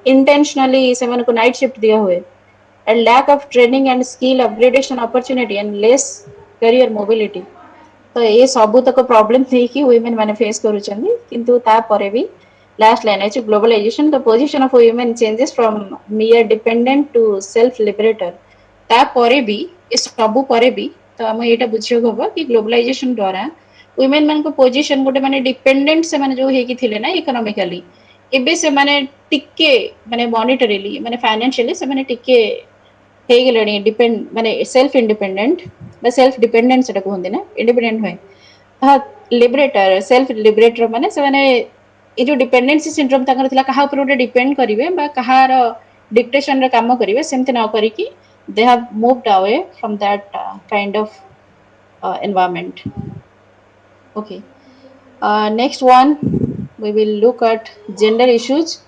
इंटेंशनली सेमानु को नाइट शिफ्ट दिया हुए and lack of training and skill upgradation opportunity and less career mobility तो ये सब तक प्रॉब्लम थी कि वुमेन माने फेस करूछंदी किंतु ता परे भी लास्ट लाइन है globalization the position of women changes from mere dependent to self liberator ता परे भी ये सब परे भी तो हम एटा बुझियो गबो कि ग्लोबलाइजेशन द्वारा वुमेन मान को पोजीशन गोटे माने डिपेंडेंट से माने जो हे कि थिले ना इकोनॉमिकली एबे से माने टिके माने मॉनिटरीली माने फाइनेंशियली से माने टिके ହେଇଗଲେଣି ଡିପେଣ୍ଡ ମାନେ ସେଲ୍ଫ ଇଣ୍ଡିପେଣ୍ଡେଣ୍ଟ ବା ସେଲ୍ଫ ଡିପେଣ୍ଡେଣ୍ଟ ସେଟା କୁହନ୍ତି ନା ଇଣ୍ଡିପେଣ୍ଡେଣ୍ଟ ହୁଏ ହଁ ଲିବରେଟର ସେଲ୍ଫ ଲିବରେଟର ମାନେ ସେମାନେ ଏଇ ଯୋଉ ଡିପେଣ୍ଡେନ୍ସି ସିଣ୍ଡ୍ରୋମ ତାଙ୍କର ଥିଲା କାହା ଉପରେ ଗୋଟେ ଡିପେଣ୍ଡ କରିବେ ବା କାହାର ଡିକ୍ଟେସନରେ କାମ କରିବେ ସେମିତି ନ କରିକି they have moved away from that kind of environment. Okay. Next one, we will look at gender issues.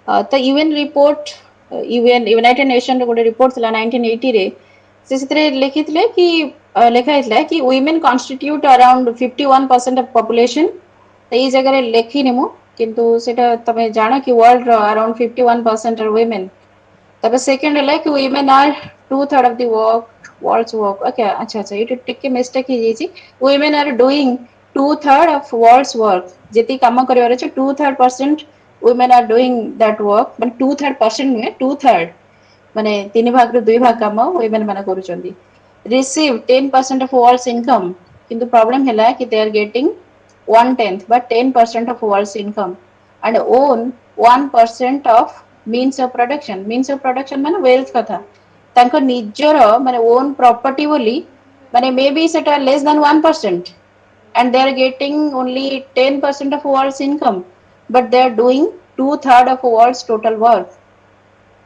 The UN report, United Nation रो गोटे रिपोर्ट थिला 1980 रे से सितरे लिखितले कि लेखा हैतला कि women constitute around 51% of population तो ये जगह लेखी निमु किंतु सेटा तमे जानो कि वर्ल्ड रो अराउंड 51% आर women तबे सेकंड है कि women are two third of the world's work okay अच्छा अच्छा ये टिके मिस्टेक ही जेची women are doing two third of world's work जेती काम करिवार अछि two third percent women are doing that work but two third percent नुहे two third माने तीन भाग रो दुई भाग काम women माने करूचंदी receive 10% of world's income किंतु प्रॉब्लम हैला कि they are getting 1/10 but 10% of world's income and own 1% of means of production माने wealth कथा तांको निजर माने own property बोली माने maybe सेटा less than 1% and they are getting only 10% of world's income but they are doing two third of world's total work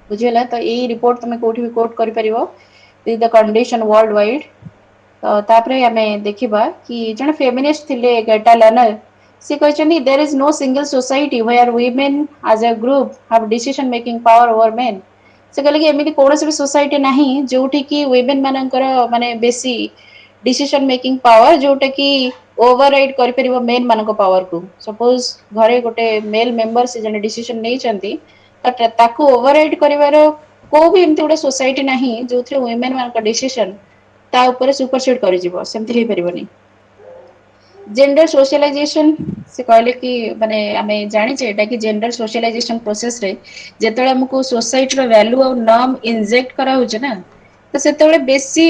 बुझिला तो ये रिपोर्ट तमे कोठी भी कोट करि परिबो this the condition worldwide तो तापरे हमें देखिबा कि जने फेमिनिस्ट थिले गेटा लर्नर से कहछनी there is no single society where women as a group have decision making power over men से कहले कि एमिति कोनोसी भी सोसाइटी नाही जोठी कि वुमेन मानकर माने बेसी डिसीजन मेकिंग पावर जोटा कि ओवरराइड करि परिबो मेन मानको पावर को सपोज घरे गोटे मेल मेंबर से जने डिसीजन नै चंती त ताको ओवरराइड करिवार को भी एमती गोटे सोसाइटी नाही जोथरे वुमेन मानक डिसीजन ता ऊपर सुपरसीड करि जिवो सेमती हे परिबोनी जेंडर सोशलाइजेशन से कहले कि माने आमे जानि जे एटा कि जेंडर सोशलाइजेशन प्रोसेस रे जेतळे हमकु सोसाइटी रो वैल्यू और नॉर्म इंजेक्ट करा होचे ना तो सेतळे बेसी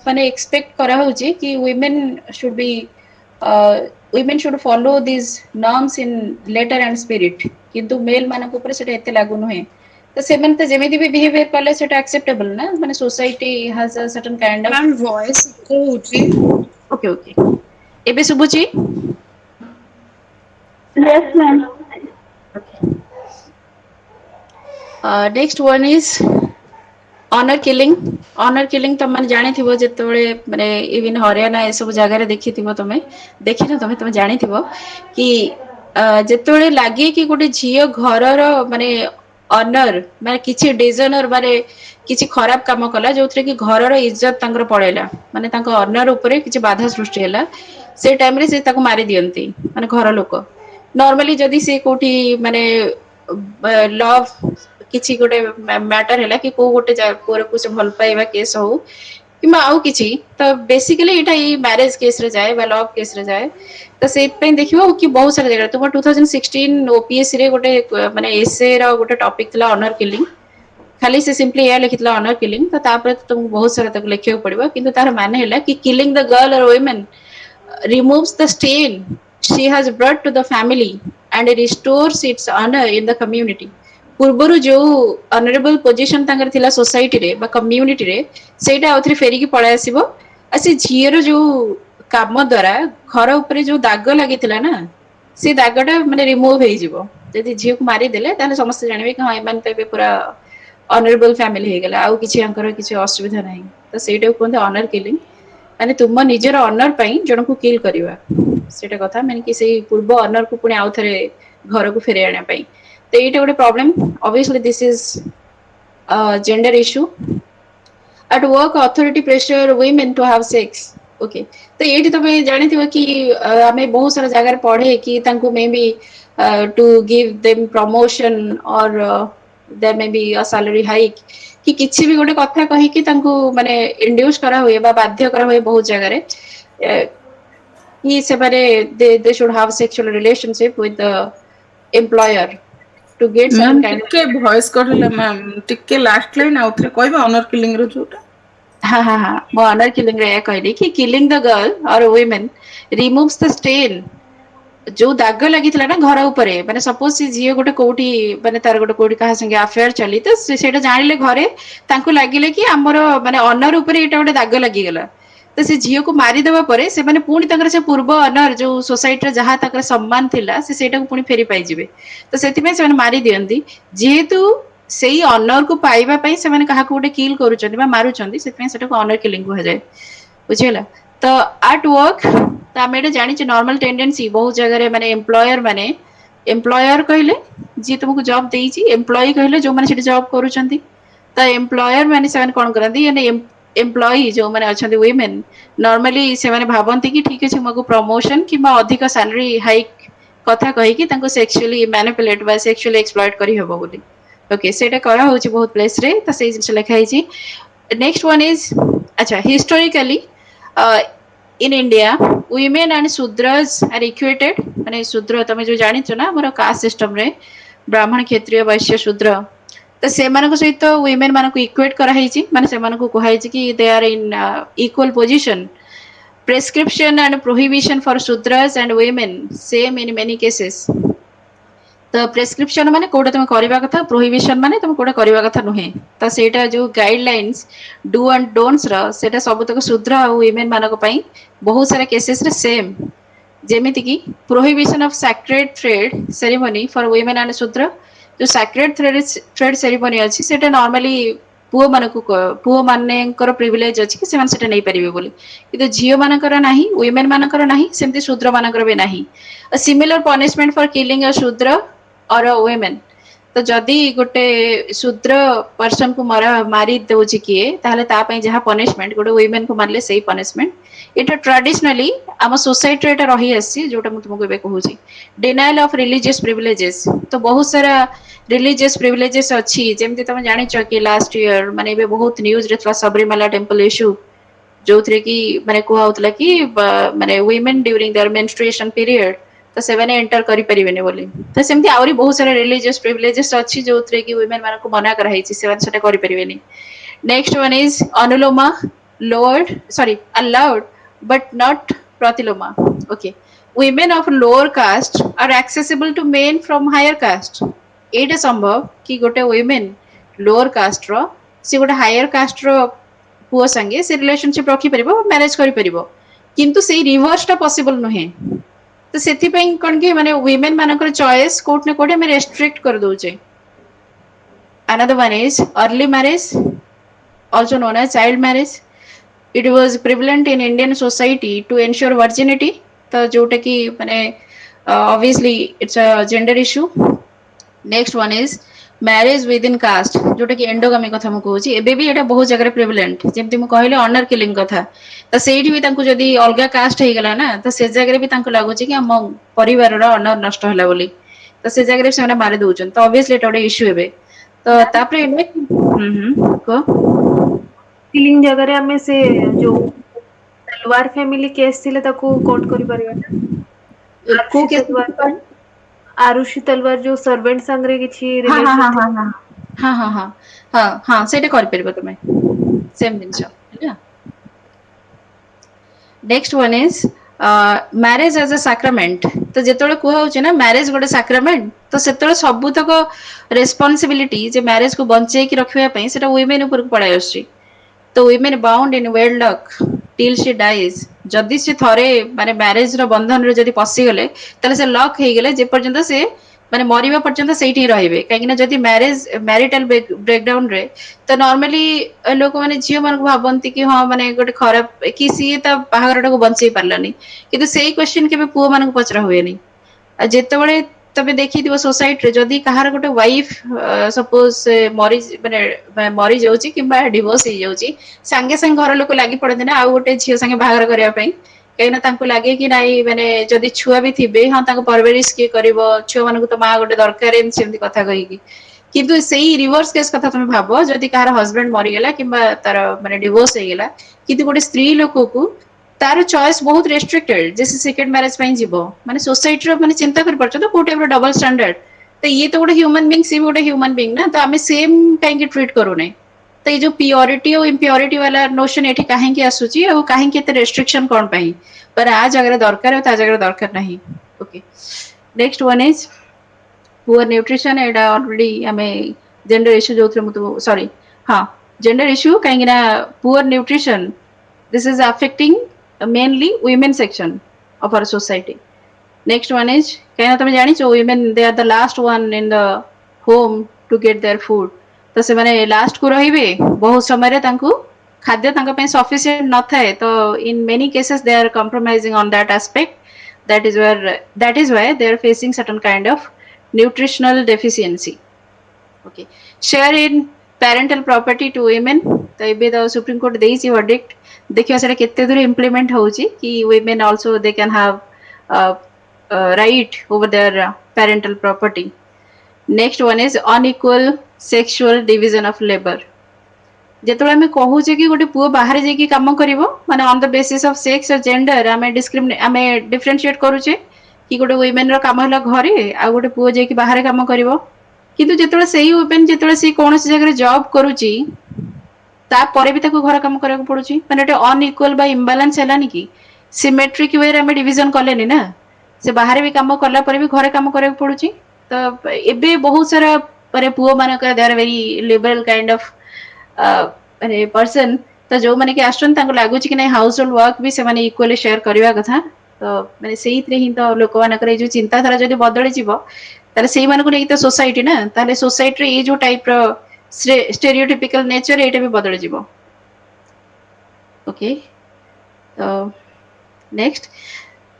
माने एक्सपेक्ट करा होचे कि women should be women should follow these norms in letter and spirit किंतु मेल मानक ऊपर सेटा एते लागू नहे तो सेमन तो जेमिति भी बिहेवियर कले सेटा एक्सेप्टेबल ना माने society has a certain kind of ma'am voice echo होची ओके ओके एबे सुबुची Yes, ma'am. Next one is honour killing तुम मैंने जानी थी जिते माने इवन हरियाणा ये सब जगह देखी तुम देखी ना तुम जानी कि जिते लगे कि गोटे झील घर माने ऑनर माने किसी डिजाइनर माने किसी खराब काम कला जो थे कि घर इज्जत तांकर पड़ेला माने तांको ऑनर ऊपर किसी बाधा सृष्टि हैला से टाइम रे से ताको मारी दियंती माने घर लोक नॉर्मली जदी से कोठी माने लव किसी गोटे मैटर हैला कि को गोटे पुअर को से भल पाइबा केस हो किंबा आउ किछि तो बेसिकली एटा ई मैरिज केस रे जाए बा लव केस रे जाए तो से पे देखिबो कि बहुत सारा जगह तुम 2016 ओपीएससी रे गोटे माने एसए रो गोटे टॉपिक थिला ऑनर किलिंग खाली से सिंपली या लिखितला ऑनर किलिंग तो तापर तुमको बहुत सारा तक लिखियो पड़िबो किंतु तार माने हैला कि किलिंग द गर्ल और women removes the stain she has brought to the family and restores its honor in the community पूर्वरु जो ऑनरेबल पोजीशन तांकर थिला सोसाइटी रे बा कम्युनिटी रे सेटा आउथरे फेरी की पळे आसीबो आसी झियर जो काम द्वारा घर ऊपर जो दाग लागितिला ना से दागटा माने रिमूव हे जिवो जदि झियो को मारी देले ताने समस्त जानिबे कि हां एमान तो पूरा ऑनरेबल फैमिली हे गेला आउ किछि अंकर किछि असुविधा नाही तो सेटा कोन ऑनर किलिंग माने तुम निजर ऑनर पई जण को किल करबा सेटा कथा माने कि सेही पूर्व ऑनर को पुनी आउथरे घर को फेरे आने पई तो एटा गोटे problem obviously this is gender issue at work authority pressure women to have sex okay तो ये तुम जानी कि आम बहुत सारा जगह पढ़े कि may be to give them promotion और there may be a salary hike कि किसी भी गोटे कथा कही कि माने इंड्यूस करा हुए बा बाध्य करा हुए बहुत जगह कि से माने they should have sexual relationship with the employer to get certain ma'am kind टिके वॉइस कटिला मैम टिके लास्ट लाइन आउथरे कहबा ऑनर किलिंग रो जोटा हाँ हाँ हाँ मो ऑनर किलिंग रे कहली कि किलिंग द गर्ल और वुमेन रिमूव्स द स्टेन जो दाग ଲାଗିଥିଲା ନା ଘର ଉପରେ ମାନେ ସପୋଜ ସେ ଝିଅ ଗୋଟେ କୋଉଠି ମାନେ ତାର ଗୋଟେ କୋଉଠି କାହା ସାଙ୍ଗେ ଆଫେୟାର ଚାଲି ତ ସେଇଟା ଜାଣିଲେ ଘରେ ତାଙ୍କୁ ଲାଗିଲେ କି ଆମର ମାନେ ଅନର ଉପରେ ଏଇଟା ଗୋଟେ ଦାଗ ଲାଗିଗଲା ତ ସେ ଝିଅକୁ ମାରିଦେବା ପରେ ସେମାନେ ପୁଣି ତାଙ୍କର ସେ ପୂର୍ବ ଅନର ଯୋଉ ସୋସାଇଟିରେ ଯାହା ତାଙ୍କର ସମ୍ମାନ ଥିଲା ସେ ସେଇଟାକୁ ପୁଣି ଫେରି ପାଇଯିବେ ତ ସେଥିପାଇଁ ସେମାନେ ମାରି ଦିଅନ୍ତି ଯେହେତୁ ସେଇ ଅନରକୁ ପାଇବା ପାଇଁ ସେମାନେ କାହାକୁ ଗୋଟେ କିଲ୍ କରୁଛନ୍ତି ବା ମାରୁଛନ୍ତି ସେଥିପାଇଁ ସେଟାକୁ ଅନର କିଲିଂ କୁହାଯାଏ ବୁଝିହେଲା ତ ଆଟ ୱାର୍କ ତ ଆମେ ଏଇଟା ଜାଣିଛେ ନର୍ମାଲ ଟେଣ୍ଡେନ୍ସି ବହୁତ ଜାଗାରେ ମାନେ ଏମ୍ପ୍ଲୟର କହିଲେ ଯିଏ ତୁମକୁ ଜବ୍ ଦେଇଛି ଏମ୍ପ୍ଲୟି କହିଲେ ଯୋଉମାନେ ସେଠି ଜବ୍ କରୁଛନ୍ତି ତ ଏମ୍ପ୍ଲୟର ମାନେ ସେମାନେ କଣ କରନ୍ତି ଏମ୍ପ୍ଲୟି ଯୋଉମାନେ ଅଛନ୍ତି ୱିମେନ୍ ନର୍ମାଲି ସେମାନେ ଭାବନ୍ତି କି ଠିକ ଅଛି ମୁଁ ପ୍ରମୋସନ କିମ୍ବା ଅଧିକ ସାଲାରୀ ହାଇକ୍ କଥା କହିକି ତାଙ୍କୁ ସେକ୍ସୁଆଲି ମ୍ୟାନିପୁଲେଟ ବା ସେକ୍ସୁଆଲି ଏକ୍ସପ୍ଲଏଟ କରିହବ ବୋଲି ଓକେ ସେଇଟା କରାହଉଛି ବହୁତ ପ୍ଲେସରେ ତ ସେଇ ଜିନିଷ ଲେଖା ହେଇଛି ନେକ୍ସଟ ୱାନ୍ ଇଜ ଆଚ୍ଛା ହିଷ୍ଟୋରିକାଲି in India, women and Sudras are equated. ମାନେ ଶୂଦ୍ର ତମେ ଯୋଉ ଜାଣିଛ ନା ଆମର କାଷ୍ଟ ସିଷ୍ଟମରେ ବ୍ରାହ୍ମଣ କ୍ଷତ୍ରିୟ ବୈଶ୍ୟ ଶୂଦ୍ର ତ ସେମାନଙ୍କ ସହିତ ୱିମେନ ମାନଙ୍କୁ ଇକ୍ୱେଟ୍ କରାହେଇଛି ମାନେ ସେମାନଙ୍କୁ କୁହାଯାଇଛି କି they are in equal position prescription and prohibition for Sudras and women same in many cases ତ ପ୍ରେସକ୍ରିପସନ ମାନେ କୋଉଟା ତମେ କରିବା କଥା ପ୍ରୋହିବିସନ ମାନେ ତମେ କୋଉଟା କରିବା କଥା ନୁହେଁ ତ ସେଇଟା ଯୋଉ ଗାଇଡଲାଇନ୍ସ ଡୁ ଆଣ୍ଡ ଡୋଣ୍ଟସ ର ସେଇଟା ସବୁତକ ଶୂଦ୍ର ଆଉ ୱିମେନ ମାନଙ୍କ ପାଇଁ ବହୁତ ସାରା କେସେସରେ ସେମ୍ ଯେମିତି କି prohibition of sacred thread ceremony for women and ଶୂଦ୍ର ଯୋଉ ସାକ୍ରେଡ ଥ୍ରେଡ ସେରିମନି ଅଛି ସେଇଟା ନର୍ମାଲି ପୁଅ ମାନଙ୍କର ପ୍ରିଭିଲେଜ ଅଛି କି ସେମାନେ ସେଟା ନେଇପାରିବେ ବୋଲି କିନ୍ତୁ ଝିଅ ମାନଙ୍କର ନାହିଁ ୱିମେନ ମାନଙ୍କର ନାହିଁ ସେମିତି ଶୂଦ୍ର ମାନଙ୍କର ବି ନାହିଁ ସିମିଲାର ପନିଶମେଣ୍ଟ ଫର କିଲିଂ ଅ ଶୂଦ୍ର ଅର ୱିମେନ ତ ଯଦି ଗୋଟେ ଶୂଦ୍ର ପର୍ସନକୁ ମାରି ଦଉଛି କିଏ ତାହେଲେ ତା ପାଇଁ ଯାହା ପନିଶମେଣ୍ଟ ଗୋଟେ ୱିମେନକୁ ମାରିଲେ ସେଇ ପନିଶମେଣ୍ଟ ଏଇଟା ଟ୍ରାଡିସନାଲି ଆମ ସୋସାଇଟିରେ ଏଇଟା ରହି ଆସିଛି ଯୋଉଟା ମୁଁ ତୁମକୁ ଏବେ କହୁଛି ଡିନାଏଲ ଅଫ ରିଲିଜିୟସ ପ୍ରିଭିଲେଜେସ ତ ବହୁତ ସାରା ରିଲିଜିୟସ ପ୍ରିଭିଲେଜେସ ଅଛି ଯେମିତି ତମେ ଜାଣିଛ କି ଲାଷ୍ଟ ଇୟର ମାନେ ଏବେ ବହୁତ ନ୍ୟୁଜରେ ଥିଲା ସବରିମାଲା ଟେମ୍ପଲ ଇସ୍ୟୁ ଯୋଉଥିରେ କି ମାନେ କୁହାହଉଥିଲା କି ମାନେ ୱିମେନ ଡ୍ୟୁରିଂ ଦେୟାର ମେନଷ୍ଟ୍ରୁଏସନ ପିରିୟଡ ତ ସେମାନେ ଏଣ୍ଟର କରିପାରିବେନି ବୋଲି ତ ସେମିତି ଆହୁରି ବହୁତ ସାରା ରିଲିଜିୟସ ପ୍ରିଭିଲେଜେସ ଅଛି ଯୋଉଥିରେ କି ୱିମେନ ମାନଙ୍କୁ ମନା କରାହେଇଛି ସେମାନେ ସେଟା କରିପାରିବେନି ନେକ୍ସଟ ୱାନ୍ ଇଜ ଅନୁଲୋମା lowered sorry allowed but not pratiloma okay women of lower caste are accessible to men from higher caste ଏଇଟା ସମ୍ଭବ କି ଗୋଟେ women lower caste ର ସେ ଗୋଟେ higher caste ର ପୁଅ ସାଙ୍ଗେ ସେ ରିଲେସନସିପ ରଖିପାରିବ ମ୍ୟାରେଜ କରିପାରିବ କିନ୍ତୁ ସେଇ ରିଭର୍ସ ଟା ପସିବଲ ନୁହେଁ ତ ସେଥିପାଇଁ କଣ କି ମାନେ ୱିମେନ ମାନଙ୍କର ଚଏସ୍ କୋଉଠି ନା କୋଉଠି ଆମେ restrict କରିଦଉଛେ another one is early marriage also known as child marriage it was prevalent in Indian society to ensure virginity ତ ଯୋଉଟା କି ମାନେ obviously it's a gender issue next one is marriage within caste ଯୋଉଟା କି ଏଣ୍ଡୋଗାମୀ କଥା ମୁଁ କହୁଛି ଏବେ ବି ଏଇଟା ବହୁତ ଜାଗାରେ ପ୍ରିଭିଲେଣ୍ଟ ଯେମିତି ମୁଁ କହିଲି ଅନର କିଲିଂ କଥା ତ ସେଇଠି ବି ତାଙ୍କୁ ଯଦି ଅଲଗା କାଷ୍ଟ ହେଇଗଲା ନା ତ ସେ ଜାଗାରେ ବି ତାଙ୍କୁ ଲାଗୁଛି କି ଆମ ପରିବାରର ଅନର ନଷ୍ଟ ହେଲା ବୋଲି ତ ସେ ଜାଗାରେ ସେମାନେ ମାରି ଦଉଛନ୍ତି ତ ଅବଭିୟସଲି ଏଟା ଗୋଟେ ଇସ୍ୟୁ ଏବେ ତ ତାପରେ କୁହ କିଲିଂ ଜାଗାରେ ଆମେ ସେ ଯୋଉ ତଲୱାର ଫ୍ୟାମିଲି କେସ୍ ଥିଲେ ତାକୁ କୋଟ କରିପାରିବା ନା କୋଉ ଆରୁଷି କେସ୍ ତଲୱାର ଆରୁଷି ତଲୱାର ଯୋଉ ସର୍ଭେଣ୍ଟ ସାଙ୍ଗରେ କିଛି ହଁ ହଁ ହଁ ରିଲେସନ ହଁ ଥିଲା ହଁ ହଁ ହଁ ହଁ ହଁ ହଁ ସେଇଟା କରିପାରିବ ତମେ ସେମ ଜିନିଷ ହେଲା ନେକ୍ସଟ ୱାନ୍ ଇଜ ମ୍ୟାରେଜ ଆଜ ଅ ସାକ୍ରାମେଣ୍ଟ ତ ଯେତେବେଳେ କୁହାହଉଛି ନା ମ୍ୟାରେଜ ଗୋଟେ ସାକ୍ରାମେଣ୍ଟ ତ ସେତେବେଳେ ସବୁତକ ରେସପନସିବିଲିଟି ଯେ ମ୍ୟାରେଜକୁ ବଞ୍ଚେଇକି ରଖିବା ପାଇଁ ସେଟା ୱିମେନ ଉପରକୁ ପଳାଇ ଆସୁଛି ତ ୱିମେନ ବାଉଣ୍ଡ ଇନ୍ ୱେଲଡକ୍ ଟିଲ୍ ସି ଡାଇଜ ଯଦି ସେ ଥରେ ମାନେ ମ୍ୟାରେଜ ର ବନ୍ଧନରେ ଯଦି ପଶିଗଲେ ତାହେଲେ ସେ ଲକ୍ ହେଇଗଲେ ଯେ ପର୍ଯ୍ୟନ୍ତ ସେ ମାନେ ମରିବା ପର୍ଯ୍ୟନ୍ତ ସେଇଠି ହିଁ ରହିବେ କାହିଁକିନା ଯଦି ମ୍ୟାରିଟାଲ ବ୍ରେକଡାଉନରେ ତ ନର୍ମାଲି ଲୋକମାନେ ଝିଅ ମାନଙ୍କୁ ଭାବନ୍ତି କି ହଁ ମାନେ ଗୋଟେ ଖରାପ କି ସିଏ ତା ବାହାଘରଟାକୁ ବଞ୍ଚେଇ ପାରିଲାନି କିନ୍ତୁ ସେଇ କ୍ୱେଶ୍ଚିନ୍ କେବେ ପୁଅ ମାନଙ୍କୁ ପଚରା ହୁଏନି ଆଉ ଯେତେବେଳେ ତମେ ଦେଖିଥିବ ସୋସାଇଟିରେ ଯଦି କାହାର ଗୋଟେ ୱାଇଫ ସପୋଜ ମାନେ ମରିଯାଉଛି କିମ୍ବା ଡିଭୋର୍ସ ହେଇଯାଉଛି ସାଙ୍ଗେ ସାଙ୍ଗେ ଘର ଲୋକ ଲାଗି ପଡନ୍ତି ନା ଆଉ ଗୋଟେ ଝିଅ ସାଙ୍ଗେ ବାହାଘର କରିବା ପାଇଁ କାହିଁକିନା ତାଙ୍କୁ ଲାଗେ କି ନାଇଁ ମାନେ ଯଦି ଛୁଆ ବି ଥିବେ ହଁ ତାଙ୍କୁ ପରଭରିଶ କିଏ କରିବ ଛୁଆ ମାନଙ୍କୁ ତ ମା ଗୋଟେ ଦରକାର ଏମିତି ସେମିତି କଥା କହିକି କିନ୍ତୁ ସେଇ ରିଭର୍ସ କେସ୍ କଥା ତମେ ଭାବ ଯଦି କାହାର ହଜବେଣ୍ଡ ମରିଗଲା କିମ୍ବା ତାର ମାନେ ଡିଭୋର୍ସ ହେଇଗଲା କିନ୍ତୁ ଗୋଟେ ସ୍ତ୍ରୀ ଲୋକକୁ ତାର ଚଏସ୍ ବହୁତ ରେଷ୍ଟ୍ରିକ୍ଟେଡ ଯେ ସେ ସେକେଣ୍ଡ ମ୍ୟାରେଜ ପାଇଁ ଯିବ ମାନେ ସୋସାଇଟିର ମାନେ ଚିନ୍ତା କରିପାରୁଛ ତ କୋଉ ଟାଇପର ଡବଲ ଷ୍ଟାଣ୍ଡାର୍ଡ ତ ଇଏ ତ ଗୋଟେ ହ୍ୟୁମାନ ବିଙ୍ଗ ସିଏ ବି ଗୋଟେ ହ୍ୟୁମାନ ବିଙ୍ଗ ନା ତ ଆମେ ସେମ କାହିଁକି ଟ୍ରିଟ୍ କରୁନେ ତ ଏଇ ଯୋଉ ପିଓରିଟି ଆଉ ଇମ୍ପିଓରିଟି ବାଲା ନୋସନ ଏଠି କାହିଁକି ଆସୁଛି ଆଉ କାହିଁକି ଏତେ ରେଷ୍ଟ୍ରିକସନ କଣ ପାଇଁ ଆ ଜାଗାରେ ଦରକାର ଆଉ ତା ଜାଗାରେ ଦରକାର ନାହିଁ Okay. Next one is poor nutrition. And already gender issue जो sorry हाँ gender issue कहीं ना poor nutrition, this is affecting mainly women section of our society. Next one is कहीं ना तुम जानी चो women they are the last one in the home to get their food. तो से माने last को रहिबे बहुत समय रे तांकु खाद्य तांका पे sufficient न थाए तो in many cases they are compromising on that aspect. That is why they are facing certain kind of nutritional deficiency. Okay. Share in parental property to women. तो ଏବେ ତ ସୁପ୍ରିମ କୋର୍ଟ ଦେଇଛି verdict. ଦେଖିବା ସେଟା କେତେ ଦୂର implement ହଉଛି କି women also they can have right over their parental property. Next one is unequal sexual division of labor. ଯେତେବେଳେ ଆମେ କହୁଛେ କି ଗୋଟେ ପୁଅ ବାହାରେ ଯାଇକି କାମ କରିବ ମାନେ on the basis of sex ଆଉ ଜେଣ୍ଡର ଆମେ ଡିଫରେନ୍ସିଏଟ୍ କରୁଛେ କି ଗୋଟେ ୱିମେନ ର କାମ ହେଲା ଘରେ ଆଉ ଗୋଟେ ପୁଅ ଯାଇକି ବାହାରେ କାମ କରିବ କିନ୍ତୁ ଯେତେବେଳେ ସେଇ ୱିମେନ ଯେତେବେଳେ ସେ କୌଣସି ଜାଗାରେ ଜବ୍ କରୁଛି ତାପରେ ବି ତାକୁ ଘର କାମ କରିବାକୁ ପଡୁଛି ମାନେ ଗୋଟେ ଅନଇକ୍ୱାଲ ବା ଇମ୍ବାଲାନ୍ସ ହେଲାନି କି ସିମେଟ୍ରିକ ୱେରେ ଆମେ ଡିଭିଜନ କଲେନି ନା ସେ ବାହାରେ ବି କାମ କଲା ପରେ ବି ଘରେ କାମ କରିବାକୁ ପଡୁଛି ତ ଏବେ ବହୁତ ସାରା ମାନେ ପୁଅ ମାନଙ୍କର they are very liberal kind of ମାନେ ପର୍ସନ ତ ଯୋଉମାନେ କି ଆସୁଛନ୍ତି ତାଙ୍କୁ ଲାଗୁଛି କି ନାଇଁ ହାଉସ ହୋଲ୍ଡ ୱାର୍କ ବି ସେମାନେ ଇକ୍ୱାଲି ସେୟାର କରିବା କଥା ତ ମାନେ ସେଇଥିରେ ହିଁ ତ ଲୋକମାନଙ୍କର ଏଇ ଯୋଉ ଚିନ୍ତାଧାରା ଯଦି ବଦଳିଯିବ ତାହେଲେ ସେଇମାନଙ୍କୁ ନେଇକି ତ ସୋସାଇଟି ନା ତାହେଲେ ସୋସାଇଟିରେ ଏଇ ଯୋଉ ଟାଇପର stereotypical nature ଏଇଟା ବି ବଦଳିଯିବ ଓକେ ତ next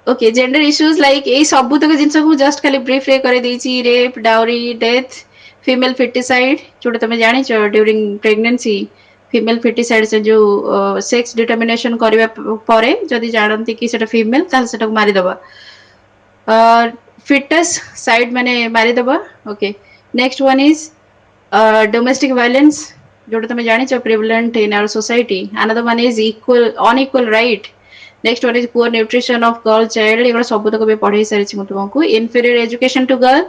okay gender issues like ଏଇ ସବୁତକ ଜିନିଷକୁ ମୁଁ ଜଷ୍ଟ ଖାଲି ବ୍ରିଫରେ କରିଦେଇଛି rape dowry death female foeticide ଯୋଉଟା ତମେ ଜାଣିଛ ଡ୍ୟୁରିଂ ପ୍ରେଗନେନ୍ସି ଫିମେଲ ଫିଟିସାଇଡ ସେ ଯୋଉ ସେକ୍ସ ଡିଟରମିନେସନ କରିବା ପରେ ଯଦି ଜାଣନ୍ତି କି ସେଟା ଫିମେଲ ତାହେଲେ ସେଟାକୁ ମାରିଦବା ଫିଟସ୍ ସାଇଡ ମାନେ ମାରିଦବା okay next one is domestic violence जोटा तुम जानी prevalent in our society. Another one is unequal right. Next one is poor nutrition of girl child. एगुड़ा सब तक भी पढ़ाई सारी ମୁଁ तुमको inferior education to girl.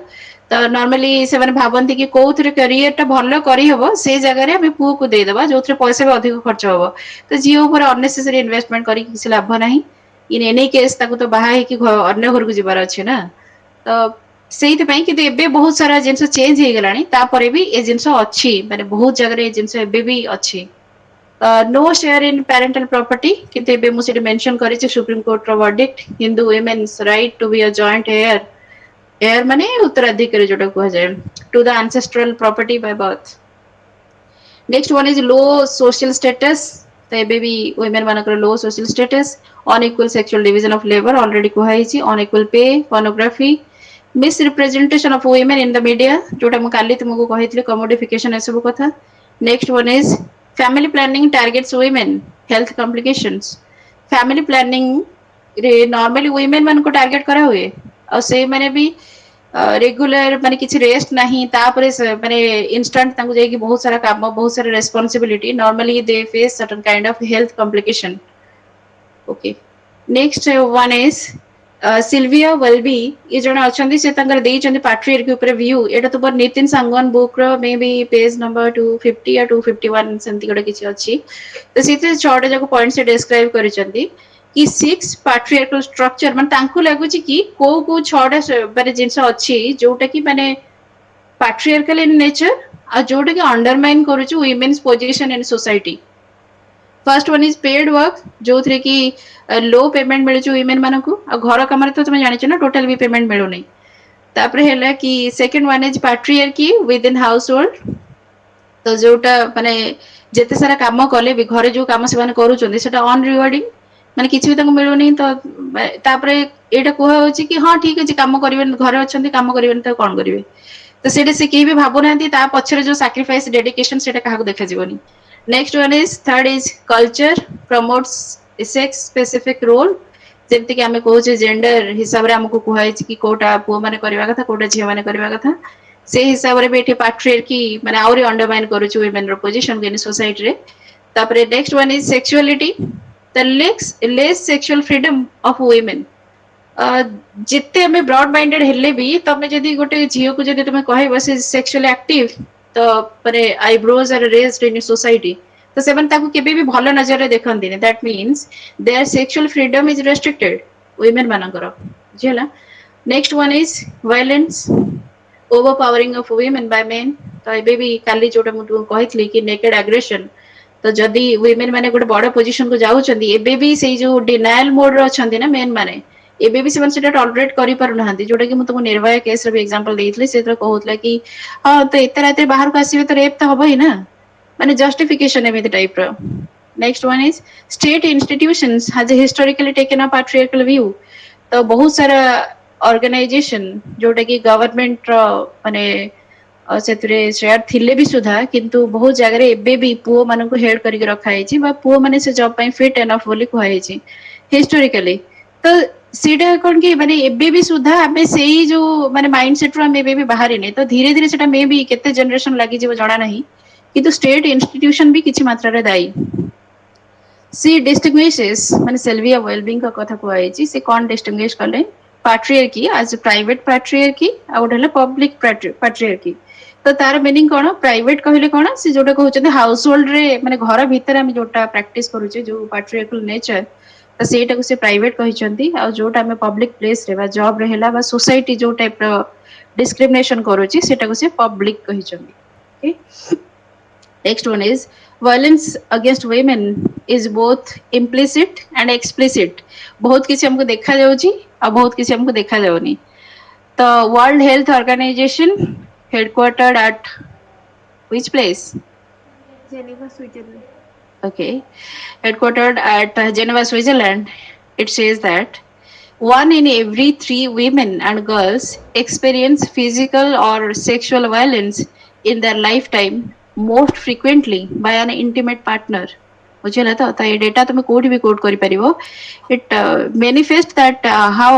ତ ନର୍ମାଲି ସେମାନେ ଭାବନ୍ତି କି କୋଉଥିରେ କ୍ୟାରିୟର ଟା ଭଲ କରିହବ ସେଇ ଜାଗାରେ ଆମେ ପୁଅକୁ ଦେଇଦବା ଯୋଉଥିରେ ପଇସା ବି ଅଧିକ ଖର୍ଚ୍ଚ ହବ ତ ଝିଅ ଉପରେ ଅନନେସେସାରୀ ଇନଭେଷ୍ଟମେଣ୍ଟ କରିକି କିଛି ଲାଭ ନାହିଁ ଇନ୍ ଏନି କେସ୍ ତାକୁ ତ ବାହା ହେଇକି ଅନ୍ୟ ଘରକୁ ଯିବାର ଅଛି ନା ତ ସେଇଥିପାଇଁ କିନ୍ତୁ ଏବେ ବହୁତ ସାରା ଜିନିଷ ଚେଞ୍ଜ ହେଇଗଲାଣି ତାପରେ ବି ଏ ଜିନିଷ ଅଛି ମାନେ ବହୁତ ଜାଗାରେ ଏ ଜିନିଷ ଏବେ ବି ଅଛି no share in parental property କିନ୍ତୁ ଏବେ ମୁଁ ସେଠି ମେନସନ କରିଛି ସୁପ୍ରିମ କୋର୍ଟର verdict Hindu women's right to be a joint heir ମାନେ ଉତ୍ତରାଧିକାରୀ ଯୋଉଟା କୁହାଯାଏ to the ancestral property by birth. Next one is low social status. ତ ଏବେ ବି women ମାନଙ୍କର low social status, unequal sexual division of labor already କୁହାଯାଇଛି, unequal pay, pornography, misrepresentation of women in the media जोटा ମୁଁ କାଲି ତୁମକୁ କହିଥିଲି commodification ଏସବୁ କଥା. Next one is family planning targets women health complications. Family planning ରେ normally women ମାନଙ୍କୁ target କରା ହୁଏ ଆଉ ସେଇମାନେ ବି रेगुलर माने किसी रेस्ट नहीं तापरे माने इंस्टेंट तांको जायकी बहुत सारा काम बहुत सारा responsibility normally they face certain kind of health complication okay next one is Sylvia Walby ये जण अछंती से तांकर देइचंती पैट्रियार्की ऊपर व्यू एटा तो पर नितिन सांगवान बुक रो मे बी पेज नंबर 250 या 251 सेंती गडे किछि अछि तो सेते छोटे जाको पॉइंट से डिस्क्राइब करिसंती कि सिक्स पैट्रियार्कल स्ट्रक्चर माने तांकु लागुची कि को छडा माने जिंस अछि जोटा कि माने पैट्रियार्कल इन नेचर आ जोटा कि अंडरमाइन करूची women's position in society. First one is paid work जो थरे कि लो पेमेंट मिलुची वुमेन मानकु आ घर काम रे तो तुम जानिछ ना टोटल भी पेमेंट मिलु नै तापरे हैला कि second one is patriarchy with in house hold तो जोटा माने जेते सारा काम कले भी घरे जो काम से माने करूचंदी सेटा अन रिवार्डिंग माने किछि भी ताको मिलुनी तो तापरे एटा कोहा होची कि हां ठीक अछि काम करिवेन घरे अछंती काम करिवेन त कोन करिवे तो सेटा से केही भी भाबु नांती ता पछरे जो सैक्रिफाइस डेडिकेशन सेटा काहाको देखा जीवनी. Next one is third is culture promotes sex specific role जेमति कि आमे कहूचे जेंडर हिसाब रे हमको कुहाई कि कोटा पुओ माने करबा कथा कोटा झिया माने करबा कथा से हिसाब रे बेठी पैट्रियार्की माने आउरी अंडरमाइन करूची वुमेन रो पोजीशन इन सोसाइटी रे. तापरे next one is sexuality the less sexual freedom of women. जिते हमें ब्रॉड माइंडेड हेले भी तमे जदी गोटे झियो को जदी तमे कहबो से सेक्सुअली एक्टिव तो परे eyebrows are raised in society तो सेवन ताकू केबे भी भलो नजर रे देखंती that means their sexual freedom is restricted women मानकर जेला Next one is violence, overpowering of women by men. तो ଏବେ ବି କାଲି ଯୋଉଟା ମୁଁ ତୁମକୁ କହିଥିଲି କି naked aggression, ତ ଯଦି women ମାନେ ଗୋଟେ ବଡ ପୋଜିସନ କୁ ଯାଉଛନ୍ତି ଏବେ ବି ସେଇ ଯୋଉ ଡିନାଏଲ ମୋଡ ରେ ଅଛନ୍ତି ନା ମେନ୍ ମାନେ, ଏବେ ବି ସେମାନେ ସେଟା ଟଲରେଟ୍ କରିପାରୁନାହାନ୍ତି, ଯୋଉଟା କି ମୁଁ ତୁମକୁ ନିର୍ଭୟା କେସ ର ବି ଏକ୍ସାମ୍ପଲ ଦେଇଥିଲି, ସେଥିରେ କହୁଥିଲା କି ହଁ ତ ଏତେ ରାତିରେ ବାହାରକୁ ଆସିବେ ତ ରେପ୍ ତ ହବ ହିଁ ନା, ମାନେ ଜଷ୍ଟିଫିକେସନ ଏମିତି ଟାଇପ ର. Next one is state institutions has historically taken a patriarchal view. ତ ବହୁତ ସାରା ଅର୍ଗାନାଇଜେସନ ଯୋଉଟା କି ଗଭର୍ଣମେଣ୍ଟ ର ମାନେ ସେଥିରେ ସେୟାର ଥିଲେ ବି ସୁଦ୍ଧା କିନ୍ତୁ ବହୁତ ଜାଗାରେ ଏବେ ବି ପୁଅ ମାନଙ୍କୁ ହେଡ କରିକି ରଖାଯାଇଛି ବା ପୁଅ ମାନେ ସେ ଜବ ପାଇଁ ଫିଟ୍ ଏନଫ୍ ବୋଲି କୁହାଯାଇଛି ହିଷ୍ଟୋରିକାଲି. ତ ସେଇଟା କଣ କି ମାନେ ଏବେ ବି ସୁଦ୍ଧା ଆମେ ସେଇ ଯୋଉ ମାନେ ମାଇଣ୍ଡ ସେଟ ରୁ ଆମେ ଏବେ ବି ବାହାରିନେ, ତ ଧୀରେ ଧୀରେ ସେଟା ମେ ବି କେତେ ଜେନେରେସନ ଲାଗିଯିବ ଜଣା ନାହିଁ, କିନ୍ତୁ ଷ୍ଟେଟ ଇନଷ୍ଟିଟ୍ୟୁସନ ବି କିଛି ମାତ୍ରାରେ ଦାୟୀ. ସି distinguishes ମାନେ ସେଲଭିଆ ୱେଲବିଙ୍କ କଥା କୁହାଯାଇଛି, ସେ କଣ distinguish କଲେ patriarchy as a private patriarchy ଆଉ ଗୋଟେ ହେଲା public patriarchy. ତ ତାର ମିନିଂ କଣ, ପ୍ରାଇଭେଟ କହିଲେ କଣ, ସେ ଯୋଉଟା କହୁଛନ୍ତି ହାଉସ ହୋଲ୍ଡ ରେ ମାନେ ଘର ଭିତରେ ଆମେ ଯୋଉଟା ପ୍ରାକ୍ଟିସ କରୁଛେ ଯୋଉ patriarchal ନେଚର, ତ ସେଇଟାକୁ ସେ ପ୍ରାଇଭେଟ କହିଛନ୍ତି, ଆଉ ଯୋଉଟା ଆମେ ପବ୍ଲିକ ପ୍ଲେସ ରେ ବା ଜବ ରେ ହେଲା ବା ସୋସାଇଟି ଯୋଉ ଟାଇପ ର ଡିସ୍କ୍ରିମିନେସନ କରୁଛି ସେଟାକୁ ସେ ପବ୍ଲିକ କହିଛନ୍ତି. Next one is violence against women is both implicit and explicit. बहुत किसी हमको देखा जाऊँगी और बहुत किसी हमको देखा जाऊनी. The World Health Organization headquartered at which place? Geneva, Switzerland. Okay, headquartered at Geneva, Switzerland. It says that one in every 3 women and girls experience physical or sexual violence in their lifetime, most frequently by an intimate partner. ବୁଝିଲା ତ ଏ data ତମେ କୋଉଠି ବି coat କରିପାରିବ. It manifests that how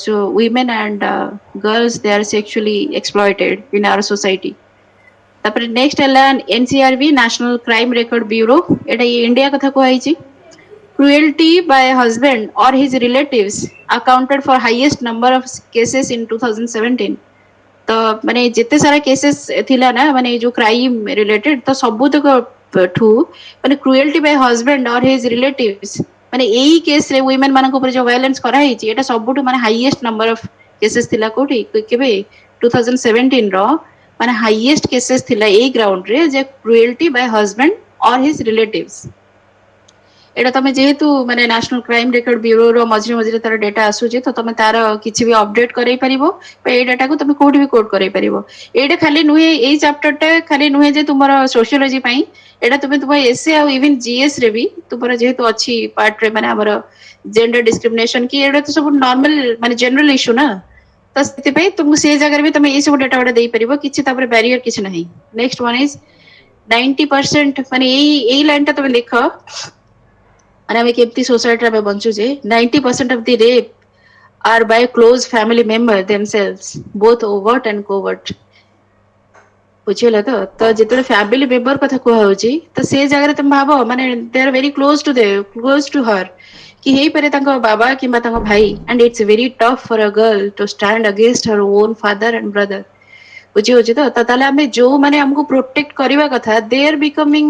so women and girls they are sexually exploited in our society. ତାପରେ next ହେଲା NCRB national crime record bureau, ଏଟା India କଥା କୁହାଯାଇଛି. Cruelty by a husband or his relatives accounted for highest number of cases in 2017. ତ ମାନେ ଯେତେ ସାରା cases ଥିଲା ନା ମାନେ ଯୋଉ କ୍ରାଇମ ରିଲେଟେଡ, ତ ସବୁତକ ଠୁ ମାନେ କ୍ରୁଏଲଟି ବାଇ ହଜବେଣ୍ଡ ଅର ହିଜ ରିଲେଟିଭସ, ମାନେ ଏଇ କେସରେ ୱିମେନ ମାନଙ୍କ ଉପରେ ଯୋଉ ଭାଇଲେନ୍ସ କରାଯାଇଛି ଏଟା ସବୁଠୁ ମାନେ ହାଇଏଷ୍ଟ ନମ୍ବର ଅଫ କେସେସ୍ ଥିଲା କୋଉଠି କେବେ 2017 ର, ମାନେ ହାଇଏଷ୍ଟ କେସେସ୍ ଥିଲା ଏଇ ଗ୍ରାଉଣ୍ଡରେ ଯେ କ୍ରୁଏଲଟି ବାଇ ହଜବେଣ୍ଡ ଅର ହିଜ ରିଲେଟିଭସ. ଏଇଟା ତମେ ଯେହେତୁ ମାନେ ନ୍ୟାସନାଲ କ୍ରାଇମ ରେକର୍ଡ ବ୍ୟୁରୋର ମଝିରେ ମଝିରେ ତାର ଡେଟା ଆସୁଛି, ତ ତମେ ତାର କିଛି ବି ଅପଡେଟ କରେଇ ପାରିବ ବା ଏଇ ଡାଟାକୁ ତମେ କୋଉଠି ବି କୋଟ୍ କରେଇ ପାରିବ. ଏଇଟା ଖାଲି ନୁହେଁ, ଏଇ ଚାପ୍ଟରଟା ଖାଲି ନୁହେଁ ଯେ ତୁମର ସୋସିଓଲୋଜି ପାଇଁ, ଏଇଟା ତୁମେ ତୁମ ଏସଏ ଆଉ ଇଭେନ ଜିଏସ ରେ ବି ତୁମର ଯେହେତୁ ଅଛି ପାର୍ଟରେ ମାନେ ଆମର ଜେଣ୍ଡର ଡିସ୍କ୍ରିମିନେସନ କି ଏଇଟା ତ ସବୁ ନର୍ମାଲ ମାନେ ଜେନେରାଲ ଇସ୍ୟୁ ନା, ତ ସେଥିପାଇଁ ତୁମକୁ ସେ ଜାଗାରେ ବି ତମେ ଏଇ ସବୁ ଡାଟା ଗୁଡା ଦେଇପାରିବ, କିଛି ତାପରେ ବ୍ୟାରିୟର କିଛି ନାହିଁ. ନେକ୍ସଟ ୱାନ୍ ଇଜ 90%, ମାନେ ଏଇ ଲାଇନ ଟା ତମେ ଦେଖ ମାନେ ଆମେ କେମିତି ସୋସାଇଟିରେ ଆମେ ବଞ୍ଚୁଛେ. 90% of the rape are by close family member themselves, both overt and covert. ବୁଝିହେଲା ତ ଯେତେବେଳେ ଫ୍ୟାମିଲି ମେମ୍ବର କଥା କୁହାହଉଛି ତ ସେ ଜାଗାରେ ତମେ ଭାବ ମାନେ ଦେ ଆର ଭେରି କ୍ଲୋଜ ଟୁ ହର, କି ହେଇପାରେ ତାଙ୍କ ବାବା କିମ୍ବା ତାଙ୍କ ଭାଇ, and it's very tough for a girl to stand against her own father and brother. ବୁଝି ହଉଛି ତ ତାହେଲେ ଆମେ ଯୋଉମାନେ ଆମକୁ ପ୍ରୋଟେକ୍ଟ କରିବା କଥା they are becoming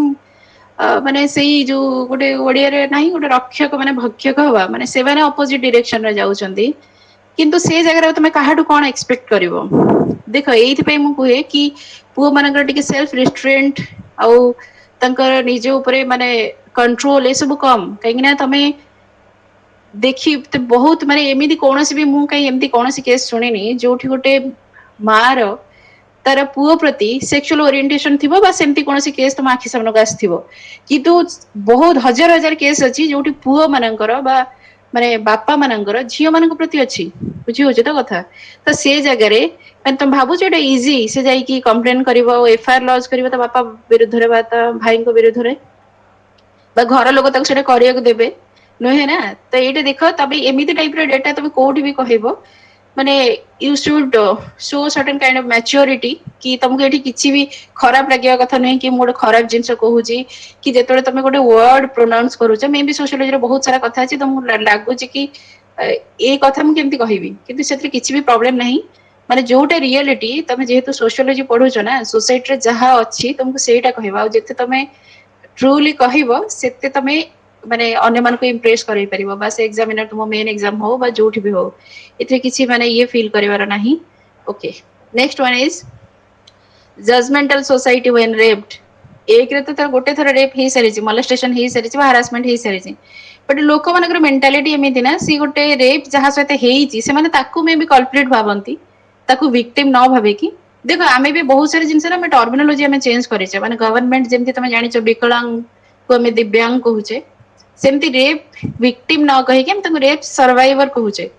ମାନେ ସେଇ ଯୋଉ ଗୋଟେ ଓଡିଆରେ ନାହିଁ ଗୋଟେ ରକ୍ଷକ ମାନେ ଭକ୍ଷକ ହବା, ମାନେ ସେମାନେ ଅପୋଜିଟ ଡିରେକ୍ସନରେ ଯାଉଛନ୍ତି. କିନ୍ତୁ ସେ ଜାଗାରେ ତମେ କାହାଠୁ କଣ ଏକ୍ସପେକ୍ଟ କରିବ. ଦେଖ ଏଇଥିପାଇଁ ମୁଁ କୁହେ କି ପୁଅ ମାନଙ୍କର ଟିକେ ସେଲ୍ଫ ରେଷ୍ଟ୍ରେଣ୍ଟ ଆଉ ତାଙ୍କର ନିଜ ଉପରେ ମାନେ କଣ୍ଟ୍ରୋଲ ଏସବୁ କମ, କାହିଁକି ନା ତମେ ଦେଖି ବହୁତ ମାନେ ଏମିତି କୌଣସି ବି ମୁଁ କାହିଁ ଏମିତି କୌଣସି କେସ୍ ଶୁଣିନି ଯୋଉଠି ଗୋଟେ ମା ର ତାର ପୁଅ ପ୍ରତି ସେକ୍ସୁଆଲ ଓରିଏଣ୍ଟେସନ ଥିବ ବା ସେମିତି କୌଣସି କେସ୍ ତମ ଆଖି ସାମ୍ନାକୁ ଆସିଥିବ, କିନ୍ତୁ ବହୁତ ହଜାର ହଜାର କେସ୍ ଅଛି ଯୋଉଠି ପୁଅ ମାନଙ୍କର ବା ମାନେ ବାପା ମାନଙ୍କର ଝିଅ ମାନଙ୍କ ପ୍ରତି ଅଛି. ବୁଝି ହଉଛି ତ କଥା, ତ ସେ ଜାଗାରେ ମାନେ ତମେ ଭାବୁଛ ଏଇଟା ଇଜି ସେ ଯାଇକି କମ୍ପ୍ଲେନ କରିବ ଆଉ ଏଫଆଇଆର ଲଜ କରିବ ତା ବାପା ବିରୁଦ୍ଧରେ ବା ତା ଭାଇଙ୍କ ବିରୁଦ୍ଧରେ, ବା ଘର ଲୋକ ତାକୁ ସେଇଟା କରିବାକୁ ଦେବେ ନୁହେଁ ନା. ତ ଏଇଟା ଦେଖ ତମେ ଏମିତି ଟାଇପର ଡେଟା ତମେ କୋଉଠି ବି କହିବ ମାନେ you should show certain kind of maturity, କି ତମକୁ ଏଠି କିଛି ବି ଖରାପ ଲାଗିବା କଥା ନୁହେଁ କି ମୁଁ ଗୋଟେ ଖରାପ ଜିନିଷ କହୁଛି, କି ଯେତେବେଳେ ତମେ ଗୋଟେ ୱାର୍ଡ ପ୍ରୋନାଉନ୍ସ କରୁଛ ମେ ବି ସୋସିଓଲୋଜିରେ ବହୁତ ସାରା କଥା ଅଛି ତମକୁ ଲାଗୁଛି କି ଏଇ କଥା ମୁଁ କେମିତି କହିବି, କିନ୍ତୁ ସେଥିରେ କିଛି ବି ପ୍ରୋବ୍ଲେମ ନାହିଁ. ମାନେ ଯୋଉଟା ରିଆଲିଟି ତମେ ଯେହେତୁ ସୋସିଓଲୋଜି ପଢୁଛ ନା, ସୋସାଇଟିରେ ଯାହା ଅଛି ତମକୁ ସେଇଟା କହିବ, ଆଉ ଯେତେ ତମେ ଟ୍ରୁଲି କହିବ ସେତେ ତମେ माने अन्य मान को इम्प्रेस करै परिबो बस एग्जामिनर तुम मेन एग्जाम हो बा जोठी भी हो इथे किछि माने ये फील करिवार नाही okay next one is judgemental society when raped एक रे तो तर गोटे थर रेप हे सारिछि मोलेस्टेशन हे सारिछि हरासमेंट हे सारिछि बट लोक मानकर मेंटालिटी एमिति ना सी गोटे रेप जहा सहित हेइछि से माने ताकू मे भी कल्प्रिट भाबंती ताकू विक्टिम न भाबे कि देखो आमे भी बहुत सारे जिनस ना टर्मिनोलॉजी आमे चेंज करिछे माने गवर्नमेंट जेमति तमे जानिछो विकलांग को आमे दिव्यांग कहूचे सेमती रेप विक्टिम न कहि के हम ताको रेप सर्वाइवर कहूचे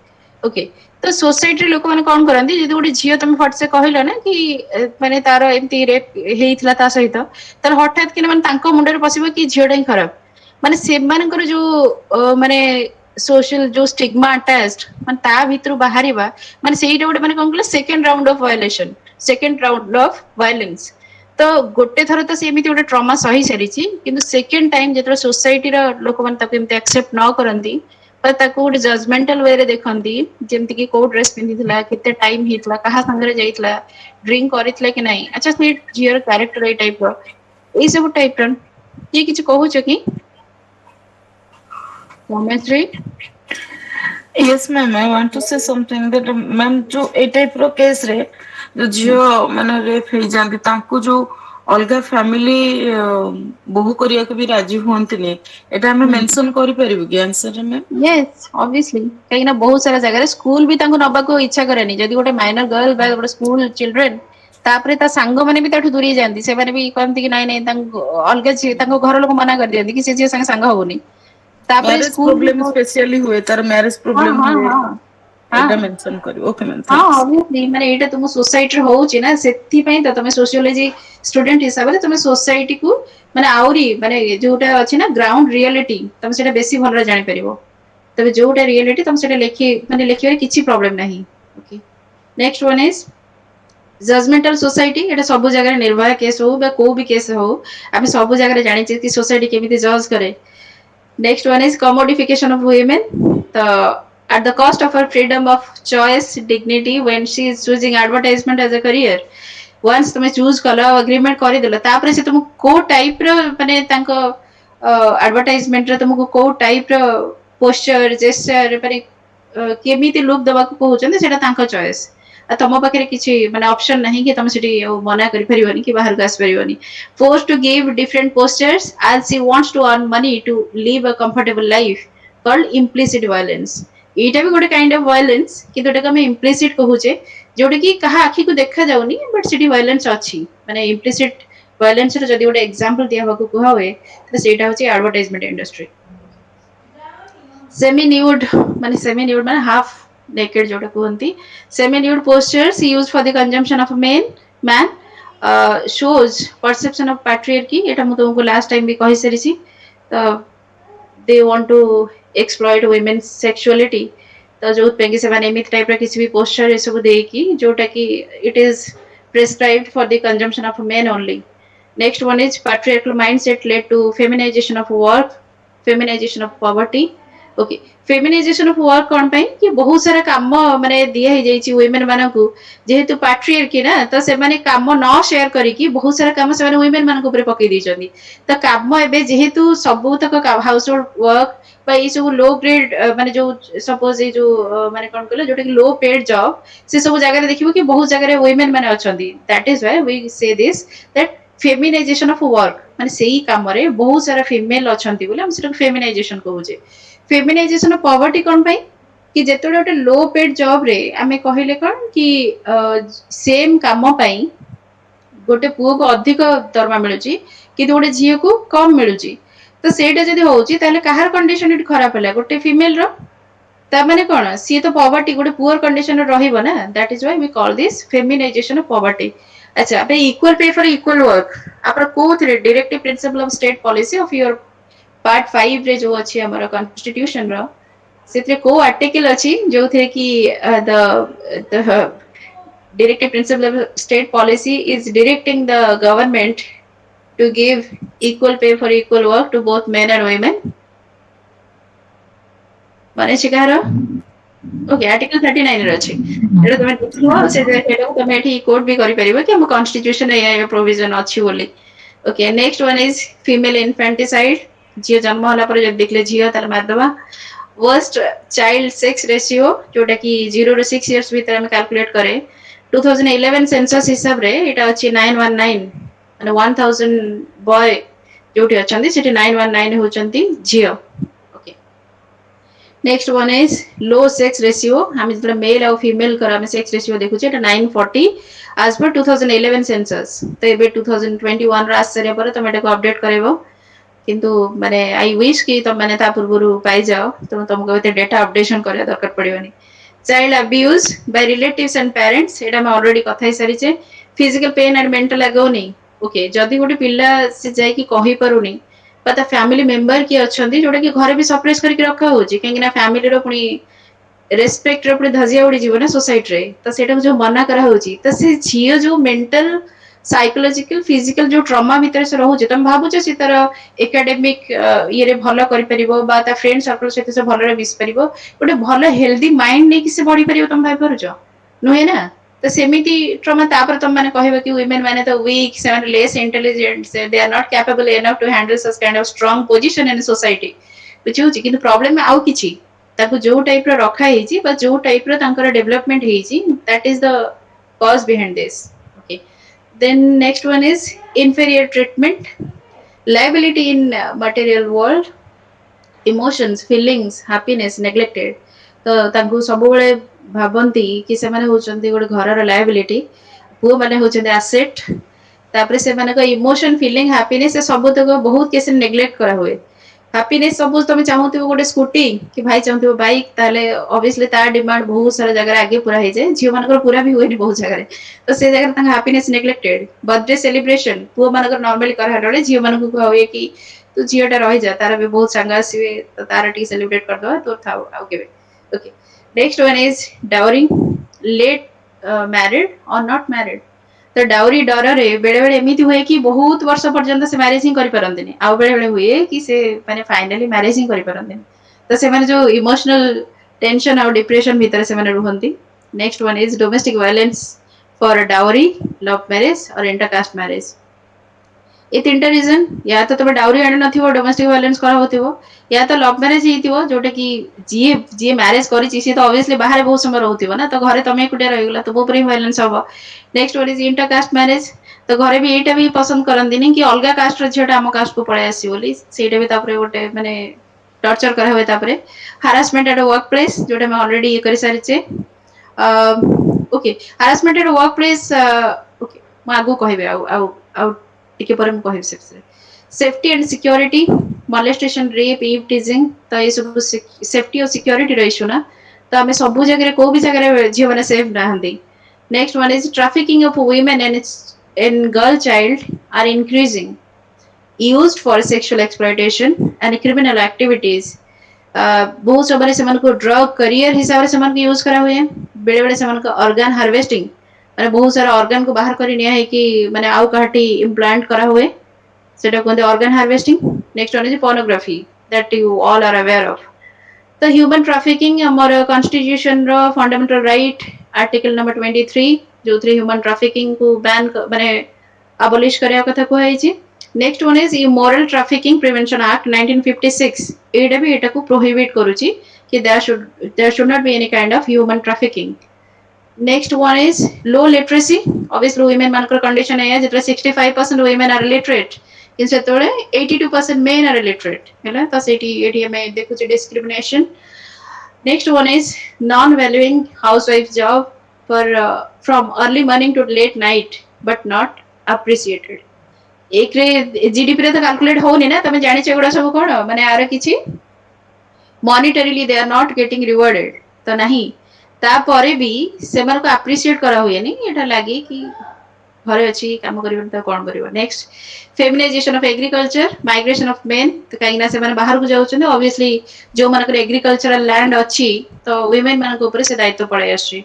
ओके तो सोसाइटी लोक माने कोन करंती जदि गोटे झियो तुम फट से कहिलो ना कि माने तार एमती रेप हेइथला ता सहित तर हठात कि माने तांको मुंडरे पसिबो कि झियोटा ही खराब माने सेमानकर जो माने सोशल जो स्टिग्मा अटैच्ड माने ता भितरु बाहरिबा माने सेइटा गोटे माने कोन कहला second round of violation second round of violence तो गोटे थर तो सेमिति गोटे ट्रॉमा सही सारिछि किंतु सेकंड टाइम जेतरो सोसाइटी रो लोक माने ताको एमते एक्सेप्ट न करंती पर ताको गोटे जजमेंटल वे रे देखंती जेमति कि कोड ड्रेस पिंदिथला केते टाइम हितला कहा संगरे जाइतला ड्रिंक करितला कि नाही अच्छा से जियर कैरेक्टर ए टाइप रो ए सब टाइप रो ये किछ कहूछ कि Soumeshri? Yes, ma'am. I want to say something that ma'am जो ए टाइप रो केस रे जो झियो माने रेप हे जांती तांको जो अलगा फैमिली बहु करिया के भी राजी हुअंतनी एटा हमें मेंशन करि परिबो कि आंसर रे मैम Yes, obviously. कहीं ना बहुत सारा जगह स्कूल भी तांको नबा को इच्छा करेनी जदि गोटे माइनर गर्ल बा गोटे स्कूल चिल्ड्रेन तापरे ता सांग माने भी ताठु दूरी जांती से माने भी कहंती कि नाही नाही तांको अलगा छी तांको घर लोक मना कर दियंती कि से जे संग संग होबोनी तापरे मैरिज स्कूल भी प्रॉब्लम स्पेशली हुए तार मैरिज हाँ प्रॉब्लम हाँ हुए हाँ एटा हाँ मेंशन करी ओके मैम हाँ थैंक्स ऑब्वियसली माने एटा तुम सोसाइटी रे होउची ना सेथि पई त तमे सोशियोलॉजी स्टूडेंट हिसाब रे तमे सोसाइटी को माने आउरी माने जोटा अछि ना ग्राउंड रियलिटी तमे सेटा बेसी भलरे जानि परिबो तबे जोटा रियलिटी तमे सेटा लेखि माने लेखिबारे किछि प्रॉब्लम नाही okay next one is judgemental society एटा सब जगह निर्भया केस हो बा को भी केस हो आमे सब जगह जानि छी कि सोसाइटी केमिति जज करे next one is commodification of women the at the cost of her freedom of choice dignity when she is choosing advertisement as a career once तुम चूज कल एग्रीमेंट करदेल तापर से तुमको को टाइप रो माने तांको एडवर्टाइजमेंट रे तुमको को टाइप रो पोस्चर जेस्चर माने केमिति लुक दबा को कहउछन सेटा तांको चॉइस आ तम पाखे किछि माने ऑप्शन नहीं कि तुम सेठी मना करि परिबनी कि बाहर आस परिबनी forced to give different postures as she wants to earn money to live a comfortable life called implicit violence एटा भी गोटे काइंड ऑफ वायलेंस कि जोटा हम इम्प्लिसिट कहूचे जोटा कि कहा आखि को देखा जाउनी बट सिटी वायलेंस अछि माने इम्प्लिसिट वायलेंस रो जदी गोटे एग्जांपल दिया हबा को कहा होए त सेटा होची एडवर्टाइजमेंट इंडस्ट्री सेमी न्यूड माने हाफ naked जोटा कहंती semi nude postures used for the consumption of a man shows perception of patriarchy एटा मु तुमको लास्ट टाइम भी कहि सरिछि they want to exploit women's sexuality तो जो पेंगी से माने एमित टाइप रा किसी भी पोस्चर ए सब दे की जोटा कि it is prescribed for the consumption of men only next one is patriarchal mindset led to feminization of work feminization of poverty okay feminization of work कोन पई कि बहुत सारा काम माने दिया हे जाईची वुमेन माने को जेहेतु पैट्रियार्की ना तो से माने काम न शेयर करी कि बहुत सारा काम से माने वुमेन माने को ऊपर पकई दी छथि तो काम एबे जेहेतु सब तक हाउस होल्ड वर्क बा ई सब लो ग्रेड माने जो सपोज ए जो माने कोन कहलो जोटा कि लो पेड जॉब से सब जगह देखिबो कि बहुत जगह वुमेन माने अछंती that is why we say this that feminization of work माने सेही काम रे बहुत सारा फीमेल अछंती बोले हम सेटा फेमिनाइजेशन कहूजे फेमिनाइजेशन ऑफ पॉवर्टी कोन पई कि जेतोडे ओटे लो पेड जॉब रे आमे कहिले कोन कि सेम काम पई गोटे पुओ को अधिक दरमा मिलुची कि गोटे झियो को कम मिलुची तो सेटा जदी होउची ताले काहर कंडीशन इट खराब होला गोटे फीमेल रो ता माने कोन सी तो पॉवर्टी गोटे पुअर कंडीशन रे रहिबो ना that is why we call this feminization of poverty अच्छा बे equal pay for equal work आपन कोथरे directive principle of state policy of your part 5 रे जो अछि हमर कॉन्स्टिट्यूशन रो सेतरे को आर्टिकल अछि जो थे कि the directive principle of state policy is directing the government to give equal pay for equal work to both men and women माने छिकार ओके आर्टिकल 39 रे अछि एटा तमे देखिबो से एटा तमे एठी कोड भी करि परिबो कि हम कॉन्स्टिट्यूशन रे या प्रोविजन अछि बोली okay next one is female infanticide झील जन्म होला पर जब देखले झील तार मारदबा वर्स्ट चाइल्ड सेक्स रेशियो जोटा कि 0 ରୁ 6 इयर्स भीतर हम कैलकुलेट करे 2011 सेंसस हिसाब रे एटा अछि 919 माने 1000 बॉय जोटी अछंती सेठी 919 होचंती झियो okay next one is low sex ratio हम जब मेल और फीमेल कर हम सेक्स रेशियो देखु छै एटा 940 as per 2011 सेंसस तो एबे 2021 रा आसरे पर तमे एटा को अपडेट करबो किंतु माने आई विश कि तुम माने ता पूर्वरु पाई जाओ तो तुमको एते डेटा अपडेशन करे दरकार पड़ियोनी child abuse by relatives and parents एटा मैं ऑलरेडी कथाई सारी छे physical pain and mental agony okay जदी गोटे पिल्ला से जाय कि कहि परुनी पता फैमिली मेंबर की अछंती जोटा कि घरे भी सप्रेस करके रखा होची केंगिना फैमिली रो पुनी रेस्पेक्ट रो पुनी धजिया उडी जीवन सोसाइटी रे तो सेटा जो मना करा होची तो से झियो जो मेंटल साइकोलॉजिकल फिजिकल जो ट्रॉमा भीतर से रहउचे तुम भाबुचे से तर एकेडमिक ये रे भलो करि परिबो बा ता फ्रेंड सर्कल सहित से भलो रे मिस परिबो गोटे भलो हेल्दी माइंड नै कि से बढ़ी परिबो तुम भाइ परुचो नुहे ना तो सेमिति ट्रॉमा तापर तुम माने कहबो कि वुमेन माने तो वीक से माने लेस इंटेलिजेंट से they are not capable enough to handle such kind of strong position in society बुझिउची किंतु प्रॉब्लम में आउ किछि ताको जो टाइप रो रखा हेची बा जो टाइप रो तांकर डेवलपमेंट हेची that is the cause behind this okay then next one is inferior treatment liability in material world emotions feelings happiness neglected तो तांको सब बेले भाबंती कि से माने होचंती गोटे घरर लायबिलिटी पुओ माने होचंती एसेट तापरे से माने को इमोशन फीलिंग हैप्पीनेस से सब तक बहुत केस नेग्लेक्ट करा हुए हैप्पीनेस सपोज तुम चाहूथिबो गोटे स्कूटी कि भाई चाहूथिबो बाइक ताले ऑब्वियसली तार डिमांड बहुत सारा जगह आगे पूरा हे जाए झियो मानकर पूरा भी होइनी बहुत जगह तो से जगह तांगा हैप्पीनेस नेग्लेक्टेड बर्थडे सेलिब्रेशन पुओ मानकर नॉर्मली कर हडले झियो मानको कहवे कि तू झियोटा रहि जा तार भी बहुत संग आसीबे तो तार टी सेलिब्रेट कर दो तो थाउ आउ केबे okay next one is dowry late married और नॉट मैरिड तो डाउरी डर रे बेले बेले एमिति हुए कि बहुत वर्ष पर्यंत से मैरिज ही करि परंतिनी आ बेले बेले हुए कि से माने फाइनली मैरिज ही करि परंतिनी तो से माने जो इमोशनल टेंशन और डिप्रेशन भीतर से माने रुहंती next one is domestic violence for dowry love marriage और इंटरकास्ट मैरिज ये तीनटा रीजन या तो तुम डाउरी आनी नथिबो डोमेस्टिक वायलेंस करा होतिबो या तो लव मैरिज हितिबो जोटा कि जी जी मैरिज करिछि से तो ऑब्वियसली बाहर बहुत समय रहउतिबो ना तो घरे तमे कुटे रहिगला तो ऊपर ही वायलेंस हबो next one is intercaste marriage तो घरे भी एटा भी पसंद करंदिनी कि अलगा कास्ट रो झियोटा हम कास्ट को पळे आसी बोली सेटा भी तापरे गोटे माने टॉर्चर करा होय तापरे हरासमेंट एट वर्क प्लेस जोटा मैं ऑलरेडी ये करि सारिचे okay harassment at work place okay म आगु कहबे आउ टिके पर हम कहबे safety and security molestation rape eve teasing तो ये सब सेफ्टी और सिक्योरिटी रो इशू ना तो हमें सब जगह को भी जगह झियो माने सेफ नाहंदी next one is trafficking of women and girl child are increasing used for sexual exploitation and criminal activities बहुत समय से मन को ड्रग करियर हिसाब से मन को यूज करा हुए बेले बेले से मन को ऑर्गन हार्वेस्टिंग माने बहुत सारा ऑर्गन को बाहर करी निया है कि माने आउ काटी इम्प्लांट करा हुए सेटा कोन organ harvesting next one is pornography that you all are aware of तो ह्यूमन ट्रैफिकिंग हमर कॉन्स्टिट्यूशन रो फंडामेंटल राइट आर्टिकल नंबर 23 जो थ्री ह्यूमन ट्रैफिकिंग को बैन माने अबॉलिश करया कथा को है next one is immoral trafficking prevention act 1956 एटा भी एटा को प्रोहिबिट करूची कि there should not be any kind of human trafficking next one is low literacy obviously women मानकर कंडीशन है जेतरा 65% वुमेन आर लिटरेट इन सेतोळे 82% मेन आर लिटरेट हैला त सेठी एटी में देखु छै discrimination next one is non valuing housewife job for from early morning to late night but not appreciated एक रे जीडीपी रे तो कैलकुलेट होनी ना तमे जानि छै गुडा सब कोन माने आरो किछि monetarily they are not getting rewarded तो नहीं ता परे भी सेमन को अप्रिशिएट करा हुए नहीं एटा लागी कि घरे अछि काम करिबन त कोन करिवो next feminization of agriculture migration of men तो काइना से माने बाहर को जाउछन ऑब्वियसली जो मानकर एग्रीकल्चरल लैंड अछि तो वुमेन मान को ऊपर से दायित्व पड़े आछि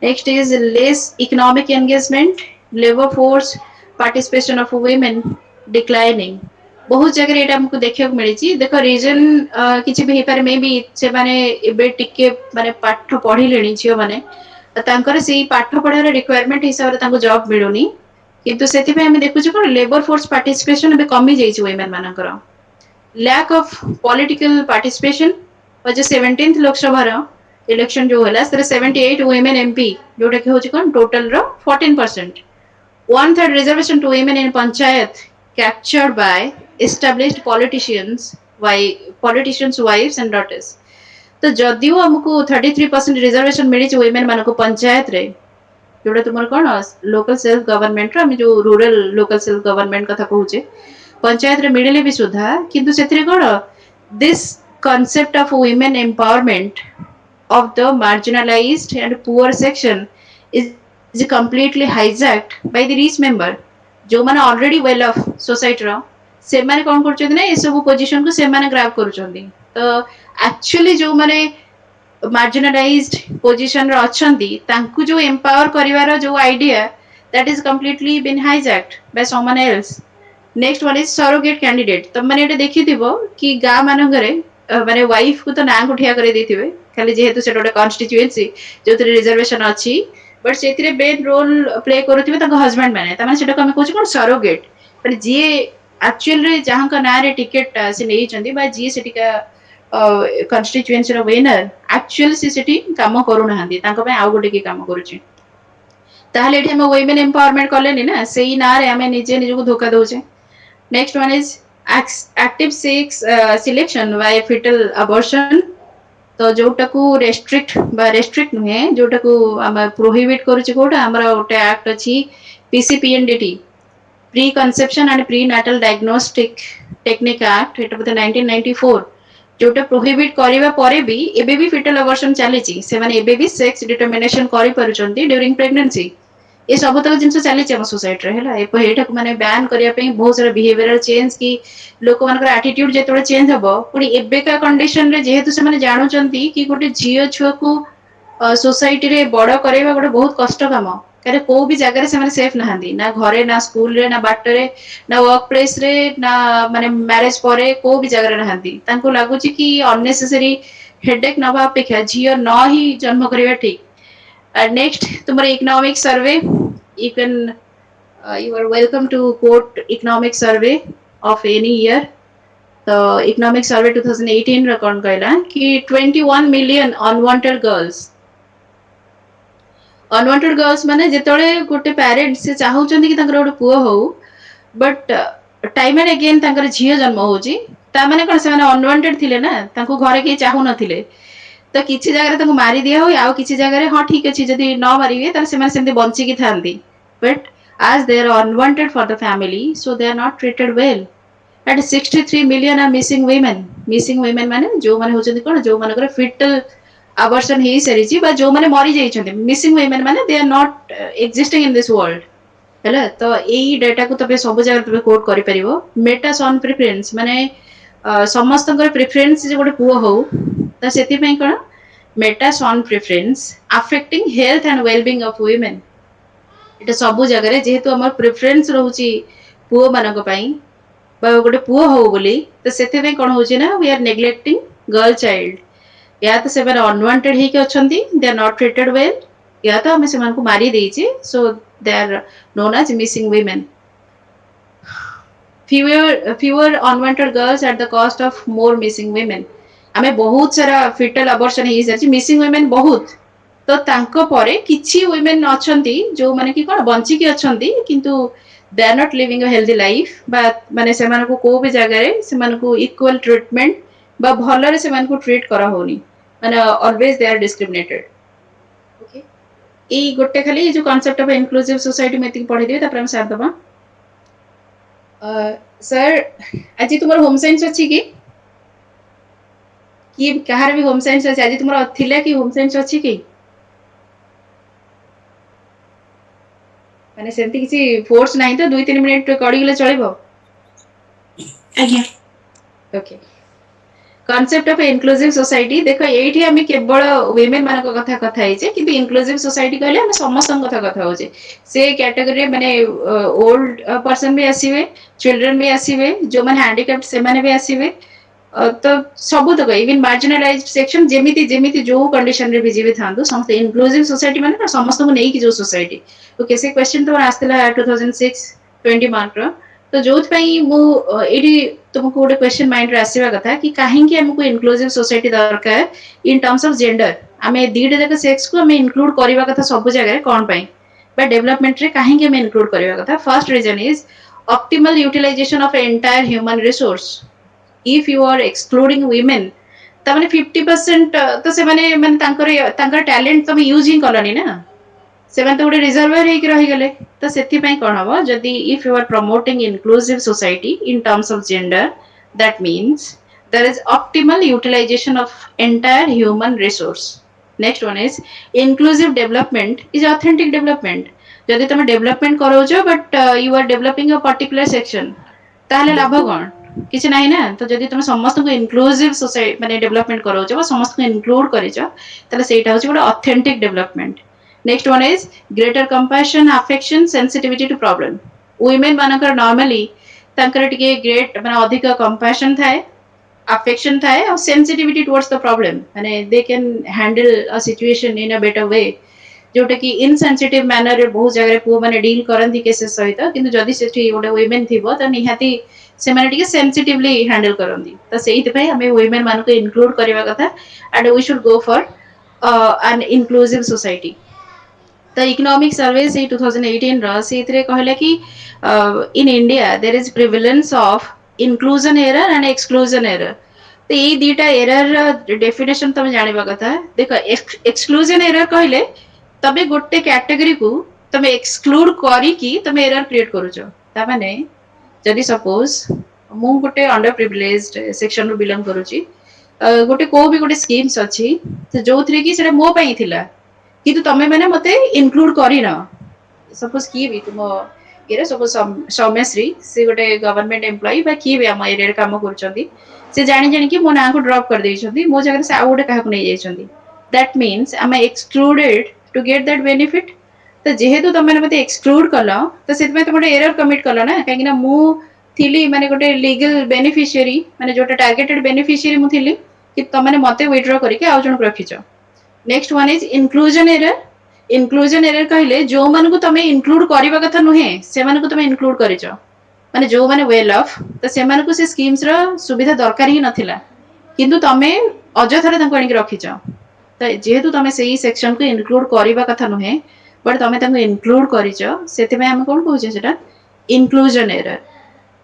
next is less economic engagement labour force participation of women declining बहुत जगह एटा हमको देखियो मिली छी देखो रीजन किछि भी पारे मे भी से माने एबे टिके माने पाठ पढी लेनी छियो माने तांकर सेही पाठ पढार रिक्वायरमेंट हिसाब रे तांको जॉब मिलुनी किंतु सेति पे हम देखु छी कोन लेबर फोर्स पार्टिसिपेशन बे कमी जाई छी वुमेन मानकर lack of political participation was जो 17th लोकसभा रो इलेक्शन जो होला से 78 women MP जोटा कि होची कोन total row 14%. One third reservation to women in panchayat captured by established politicians wives and daughters. तो जदियो हमको 33% रिजर्वेशन मिली वुमेन मान पंचायत रे जोटा तुम कौन लोकल सेल्फ गवर्नमेंट आम जो रूरल लोकल सेल्फ गवर्नमेंट कथा कहूचे पंचायत रे मिले भी सुधा किंतु से कौन this concept of women empowerment of the marginalized and poor section is completely hijacked by the rich member जो माने ऑलरेडी वेल ऑफ सोसाइटी रो से माने कोन करछथि ना ए सब पोजीशन को से माने ग्रैब करछथि तो एक्चुअली जो माने marginalized position रे अछंती तांकु जो empower करिवार जो idea that is completely been hijacked by someone else. Next one is surrogate candidate. तब मैंने एटा देखिथिबो कि गा मानंगरे माने वाइफ को तो ना उठिया करे देथिबे खाली जेहेतु सेटा गोटे कन्स्टिट्युएंसी जोथि रिजर्वेशन अछि बट सेतिरे मेन रोल प्ले करूथिबे तांको हस्बैंड माने त माने सेटा कमे कहू कोन सरोगेट माने जे एक्चुअल रे जहां का नारे टिकट से नै चंदी बा जे सेटिका कन्स्टिट्युएंसी रो विनर एक्चुअल से सेटी काम करू नाहंदी तांको पे आउ गोटे की काम करूची ताहले एठी हम वुमेन एम्पावरमेंट करलेनी ना सेही नारे हमें निजे निजको धोखा दोचे. Next one is active sex selection by fetal abortion. तो जोटा को रेस्ट्रिक्ट नुहे जोटा को हम प्रोहिबिट करूची कोटा हमरा ओटे एक्ट अछि PCPNDT pre conception and pre natal diagnostic technique act एटा बोते 1994 जोटा प्रोहिबिट करिवा परे भी एबे भी fetal abortion चलीची से माने एबे भी सेक्स डिटरमिनेशन करि परुचंती ड्यूरिंग प्रेगनेंसी ये सब तक जिनस चली आम सोसाइटी है एटा माने बैन करने बहुत सारा बिहेवियरल चेंज कि लोक मान एटीट्यूड जो चेंज हम पुणी एबेका कंडीशन रे जेहेतु से माने जानुचंती कि गोटे झील छुआ को सोसाइटी रे बड़ करवा गोटे बहुत कष्ट काम कहीं को भी जगह से सेफ नहांती ना घरे ना स्कूल रे ना बाटरे ना वर्क प्लेस रे ना माने मैरिज परे को भी जगह नहांती तांको लागुची कि अननेसेसरी हेडेक नवा अपेक्षा झील न ही जन्म करवा ठीक. Next, तुम्हारा economic survey. You can, you are welcome to quote economic survey of any year. The economic survey 2018 record कहला कि 21 million unwanted girls. Unwanted girls माने जेतोळे गोटे पेरेंट्स से चाहउचंदी कि तांकर गोटे पुओ हो बट टाइम एंड अगेन तांकर झियो जन्म होची ता माने कोन से माने अनवांटेड थिले ना तांको घरे के चाहू नथिले तो किसी जगह मारी दिया हो आउ किसी जगह हाँ ठीक अच्छे जदि न मारे ताले से माने बंची की थांती but as they are unwanted for the family so they are not treated well and 63 million are missing women माने जो माने होचंदी कोन जो माने करे fetal abortion हे सरीची बा जो माने मरी जाई छथि missing women माने they are not existing in this world हैला तो एई डाटा को तबे सब जगह तबे कोट करि परिबो मेटा सन प्रेफरेंस माने समस्तଙ୍କର प्रेफरेंस जे गोटे पुओ हो तो सेति पई कोन मेटा son preference affecting health and wellbeing of women एटा सब जगह रे जेहेतु हमर प्रेफरेंस रहउची पुओ मानक पई बा गोटे पुओ हो बोली तो सेति पई कोन होची ना we are neglecting girl child या तो से अनवांटेड ही के अछंती they are not treated well या तो हम से मान को मारी देची so they are known as missing women. fewer unwanted girls at the cost of more missing women. आमे बहुत सारा fetal abortion ही सर missing women बहुत तो तांको परे किछि women अछंती जो माने कि कोन बंची के अछंती किंतु they are not living a healthy life बा माने से माने को भी जगह रे से माने को equal treatment बा भलो रे से माने को ट्रीट करा होनी माने always they are discriminated. Okay ए गोटे खाली जो कांसेप्ट ऑफ इंक्लूसिव सोसाइटी में ती पढी देबे तापर हम साथ दबा. सर आज तुम्हारा होम साइंस अच्छी कि कहार भी होम साइंस अच्छी आज तुम्हारा थिला कि होम साइंस अच्छी कि माने सेंती किसी फोर्स नहीं तो 2-3 मिनिट कडी गले चलिबो. आज्ञा okay concept of inclusive society देखो एठी हम केवल वुमेन मान कथा कथा हिचे किंतु इंक्लूसिव सोसाइटी कहले हम समस्त कथा कथा होचे से कैटेगरी माने ओल्ड पर्सन भी आसीबे चिल्ड्रन भी आसीबे जो माने हैंडिकैप्ड से माने भी आसीबे तो सब तक इवन मार्जिनलाइज्ड सेक्शन जेमिति जेमिति जो कंडीशन रे भी जीवे थांदो समस्त इंक्लूसिव सोसाइटी माने समस्त को नै कि जो सोसाइटी ओके से क्वेश्चन तो आस्तला 2006 20 मार्क रो तो जोथि मु एडी तुमको गोटे क्वेश्चन माइंड रे आसीबा कथा कि काहेकि हमको इनक्लूसिव सोसाइटी दरकार इन टर्म्स ऑफ जेंडर आमे दीटा जाक सेक्स को आमे इंक्लूड करबा कथा सब जगह कोन पई बा डेवलपमेंट रे काहेकि आमे इंक्लूड करबा कथा first reason is optimal utilization of entire human resource if you are excluding women तमाने 50% तो से माने टैलेंट तुम यूज ही कलनी ना से तो गोटे रिजर्वर होकर रहीगले तो से कौन हम जदि if you are promoting inclusive society in terms of gender that means there is optimal utilization of entire human resource next one is inclusive development is authentic development जदि तुम डेवलपमेंट करोज but you are developing a particular section ताहले लाभ कौन किसी ना ना तो जदि तुम समस्त को इनक्लूसिव सोसाइटी माने डेवलपमेंट करोज समस्त को इनक्लूड करिज ताले सेटा होची गोटे authentic development next one is greater compassion affection sensitivity to problem women मानकर नॉर्मली तांकर टिके ग्रेट माने अधिक कंपैशन थाए अफेक्शन थाए और सेंसिटिविटी टुवर्ड्स द प्रॉब्लम माने they can handle a situation in a better way जोटा कि इनसेंसिटिव मैनर रे बहुत जगह पु माने डील करंती केसेस सहित किंतु जदि सेठी गोटे वुमेन थिबो त निहाती से माने टिके सेंसिटिवली हैंडल करंती त सेहित पई हमें वुमेन मान को इंक्लूड करबा कथा and we should go for an inclusive society the economic survey say 2018 ra सेथरे कहले कि in India there is prevalence of inclusion error and exclusion error तो ये दीटा एरर डेफिनेशन तुम जानिबा कथा देखो एक्सक्लूजन एरर कहले तबे गोटे कैटेगरी को तमे एक्सक्लूड करी कि तमे एरर क्रिएट करूछ ता माने जदि सपोज मु गोटे अंडर प्रिविलेज्ड सेक्शन रो बिलोंग करूची गोटे को भी गोटे स्कीम्स अछि जोथरे कि सेटा मो पई थिला किंतु तमे माने मते इंक्लूड करिन सपोज की भी तुम ये सपोज सौम्यश्री से गोटे गवर्नमेंट एम्प्लॉई बा की भी हम एरिया काम करछंती से जानि जानि कि मो ना को ड्रॉप कर दैछंती मो जगह से आ गोटे काहा को नै जाइछंती that means am I excluded to get that benefit तो जेहेतु तमे मते एक्सक्लूड कलो तो सेत में तुम एरर कमिट कलो ना काहे कि ना मु थिली माने गोटे लीगल बेनिफिशियरी माने जोटा टारगेटेड बेनिफिशियरी मु थिली कि तमे मते विथड्रॉ करके आ जण रखिचो next one is inclusion error कहले जो मान को तमे इंक्लूड करबा कथा नुहे से मान को तमे इंक्लूड करिचो माने जो माने वेल ऑफ तो से मान को से स्कीम्स रो सुविधा दरकार ही नथिला किंतु तमे अजथरे तंको आनि रखिचो तो जेहेतु तमे सेही सेक्शन को इंक्लूड करबा कथा नुहे बट तमे तंको इंक्लूड करिचो सेति में हम कोन कहूचे सेटा इनक्लूजन एरर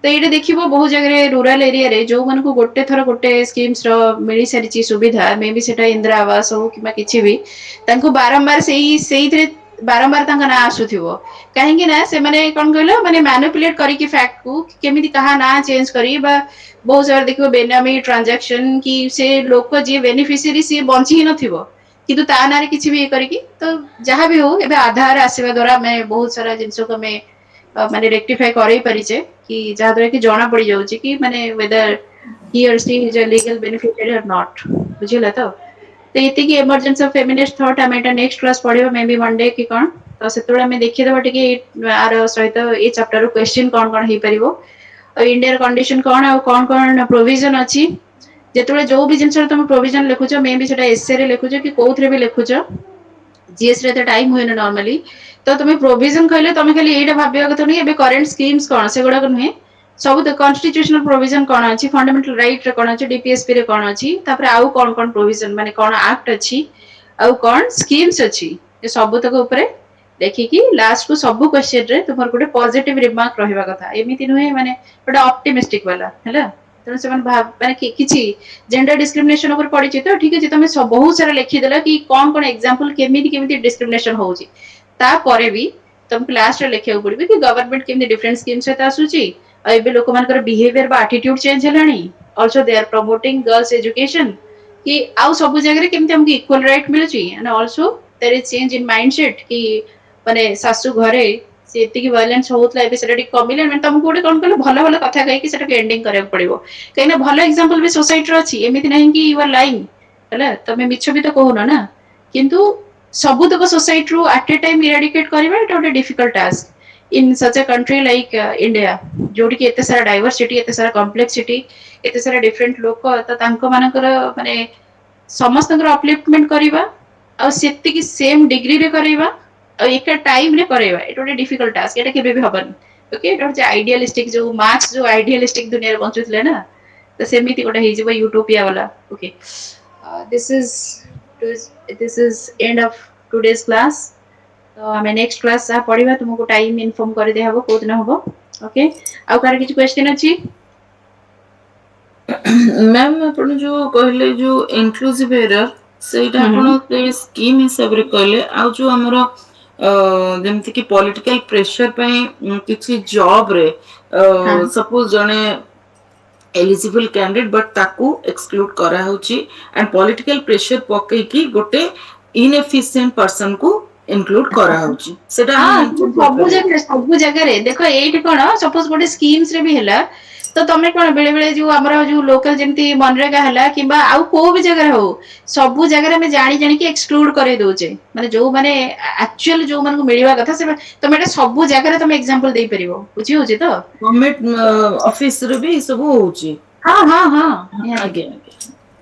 तो ये देखिबो बहुत जगह रूरल एरिया रे जो मन को गोटे थर गोटे स्कीम्स रो मिली सारिची सुविधा मे बी सेटा इंदिरा आवास हो किबा किछि भी तांको बारंबार सेही बारंबार तांका ना आसुथिबो काहे कि ना से माने कोन कहलो माने मैनिपुलेट करी कि फैक्ट को केमिति कहा ना चेंज करी बा बहुत सारा देखिबो बेनामी ट्रांजैक्शन कि से लोक जे बेनिफिशियरी से बंची ही नथिबो किंतु ता नारे किछि भी करी कि तो जहां भी हो एबे आधार आसीबा द्वारा मैं बहुत सारा जिंसो को मैं माने रेक्टिफाई करै परिचे कि जहाँ द्वारा कि जना पड़ जाउची कि माने whether he or she is a legal beneficiary or not बुझिला तो इति कि इमर्जेंसी ऑफ फेमिनिस्ट थॉट हम एटा नेक्स्ट क्लास पढिबो मे बी मंडे कि कोन तो सेतोळे हम देखि देबा टिके आर सहित ए चैप्टर रो क्वेश्चन कोन हे परिबो इंडिया कंडीशन कोन आ कोन प्रोविजन अछि जेतोळे जो भी जिंस तुम प्रोविजन लिखुछो मे बी सेटा एसए रे लिखुछो कि कोथरे भी लिखुछो जीएस रे त टाइम होय न नॉर्मली तो तुम प्रोविजन कहले तुम खाली एटा भाबिया कथा नै एबे करंट स्कीम्स कोन से गुडा नुहे सब तो कॉन्स्टिट्यूशनल प्रोविजन कोन अछि फंडामेंटल राइट रे कोन अछि डीपीएसपी रे कोन अछि तापर आउ कोन प्रोविजन माने कोन एक्ट अछि आउ कोन स्कीम्स अछि ए सब तक ऊपर देखि कि लास्ट को सब क्वेश्चन रे तुमर गोटे पॉजिटिव रिमार्क रहबा कथा एमिति नुहे माने गोटे ऑप्टिमिस्टिक वाला हैला तो से भाब माने किछि जेंडर डिस्क्रिमिनेशन ऊपर पडिछि तो ठीक अछि तमे सब बहुत सारा लिखि देला कि कोन एग्जांपल केमिति डिस्क्रिमिनेशन होउछि ता परे भी तुमको लास्ट रे लिखिया पड़बे कि गवर्नमेंट केमिति डिफरेंट स्कीम्स से आसुछि एबे लोक मानकर बिहेवियर बा एटीट्यूड चेंज हेलानी also they are promoting girls education कि आउ सब जगह रे केमिति हमके इक्वल राइट मिलुछि and also there is change in mindset कि माने सासु घरे से एति की वायलेंस होतला एबे सेटा कमिले मैं तुमको गोटे कोन कहले भलो भलो कथा कहि कि सेटा के एंडिंग करे पड़िबो कहिना भलो एग्जांपल भी सोसाइटी रो अछि एमिति नहीं कि यू आर लाइंग हला तमे मिछ भी तो कहू ना किंतु सबु तक सोसाइटी रो एट ए टाइम इरेडिकेट करबा इट ओटे difficult task in such a country like India जोटी कि एते सारा डाइवर्सिटी एते सारा कॉम्प्लेक्सिटी एते सारा डिफरेंट लोक त तांको मानकर माने समस्तकर अपलिफ्टमेंट करबा और सेति की सेम डिग्री रे करबा और एक टाइम रे करबा इट ओटे डिफिकल्ट टास्क एटा केबे भी हबन ओके एटा होचे आइडियलिस्टिक जो मार्क्स जो आइडियलिस्टिक दुनिया रे बंचुतले ना तो सेमिति गोटे हे जिवो यूटोपिया वाला okay this is end of today's class तो आमे नेक्स्ट क्लास आ पढिबा तुमको टाइम इन्फॉर्म कर दे हबो को दिन हबो ओके आ कार किछ क्वेश्चन अछि मैम आपण जो कहले जो इंक्लूसिव एरर सेटा आपण के स्कीम हिसाब रे कहले आ जो हमर जेमति कि पॉलिटिकल प्रेशर पई किछि जॉब रे हाँ सपोज जने एलिजिबल कैंडिडेट बट ताकू एक्सक्लूड करा होची एंड पॉलिटिकल प्रेशर पके की गोटे इनएफिशिएंट पर्सन को इंक्लूड करा होची सेटा हम हाँ मेंशन सब जगह रे देखो एठी कोन सपोज गोटे स्कीम्स रे भी हैला तो तमे कोन बेले बेले जो हमरा जो लोकल जेमती मनरेगा हैला किबा आउ को भी जगह रे हो सब जगह में जानी जानी के एक्सक्लूड करे दोचे माने जो माने एक्चुअल जो मन को मिलवा कथा से तमे एटा सब जगह रे तमे एग्जांपल दे परिबो बुझी होची तो गवर्नमेंट ऑफिस रे भी सब होची हाँ हाँ हाँ आगे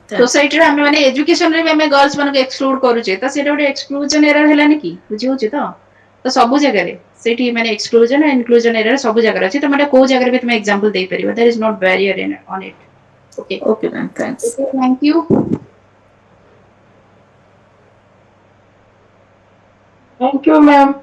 सोसाइटी रे हमें माने एजुकेशन रे भी हमें गर्ल्स मन को एक्सक्लूड करूचे तो सेटा गोटे एक्सक्लूजन एरर हैलानी की बुझी होची तो सब जगह रे सेठी माने एक्सक्लूजन एंड इंक्लूजन एरर सब जगह अछि तो माने को जगह भी तुम एग्जांपल दे परिबो there is not barrier in on it okay okay ma'am thanks thank you Thank you, ma'am.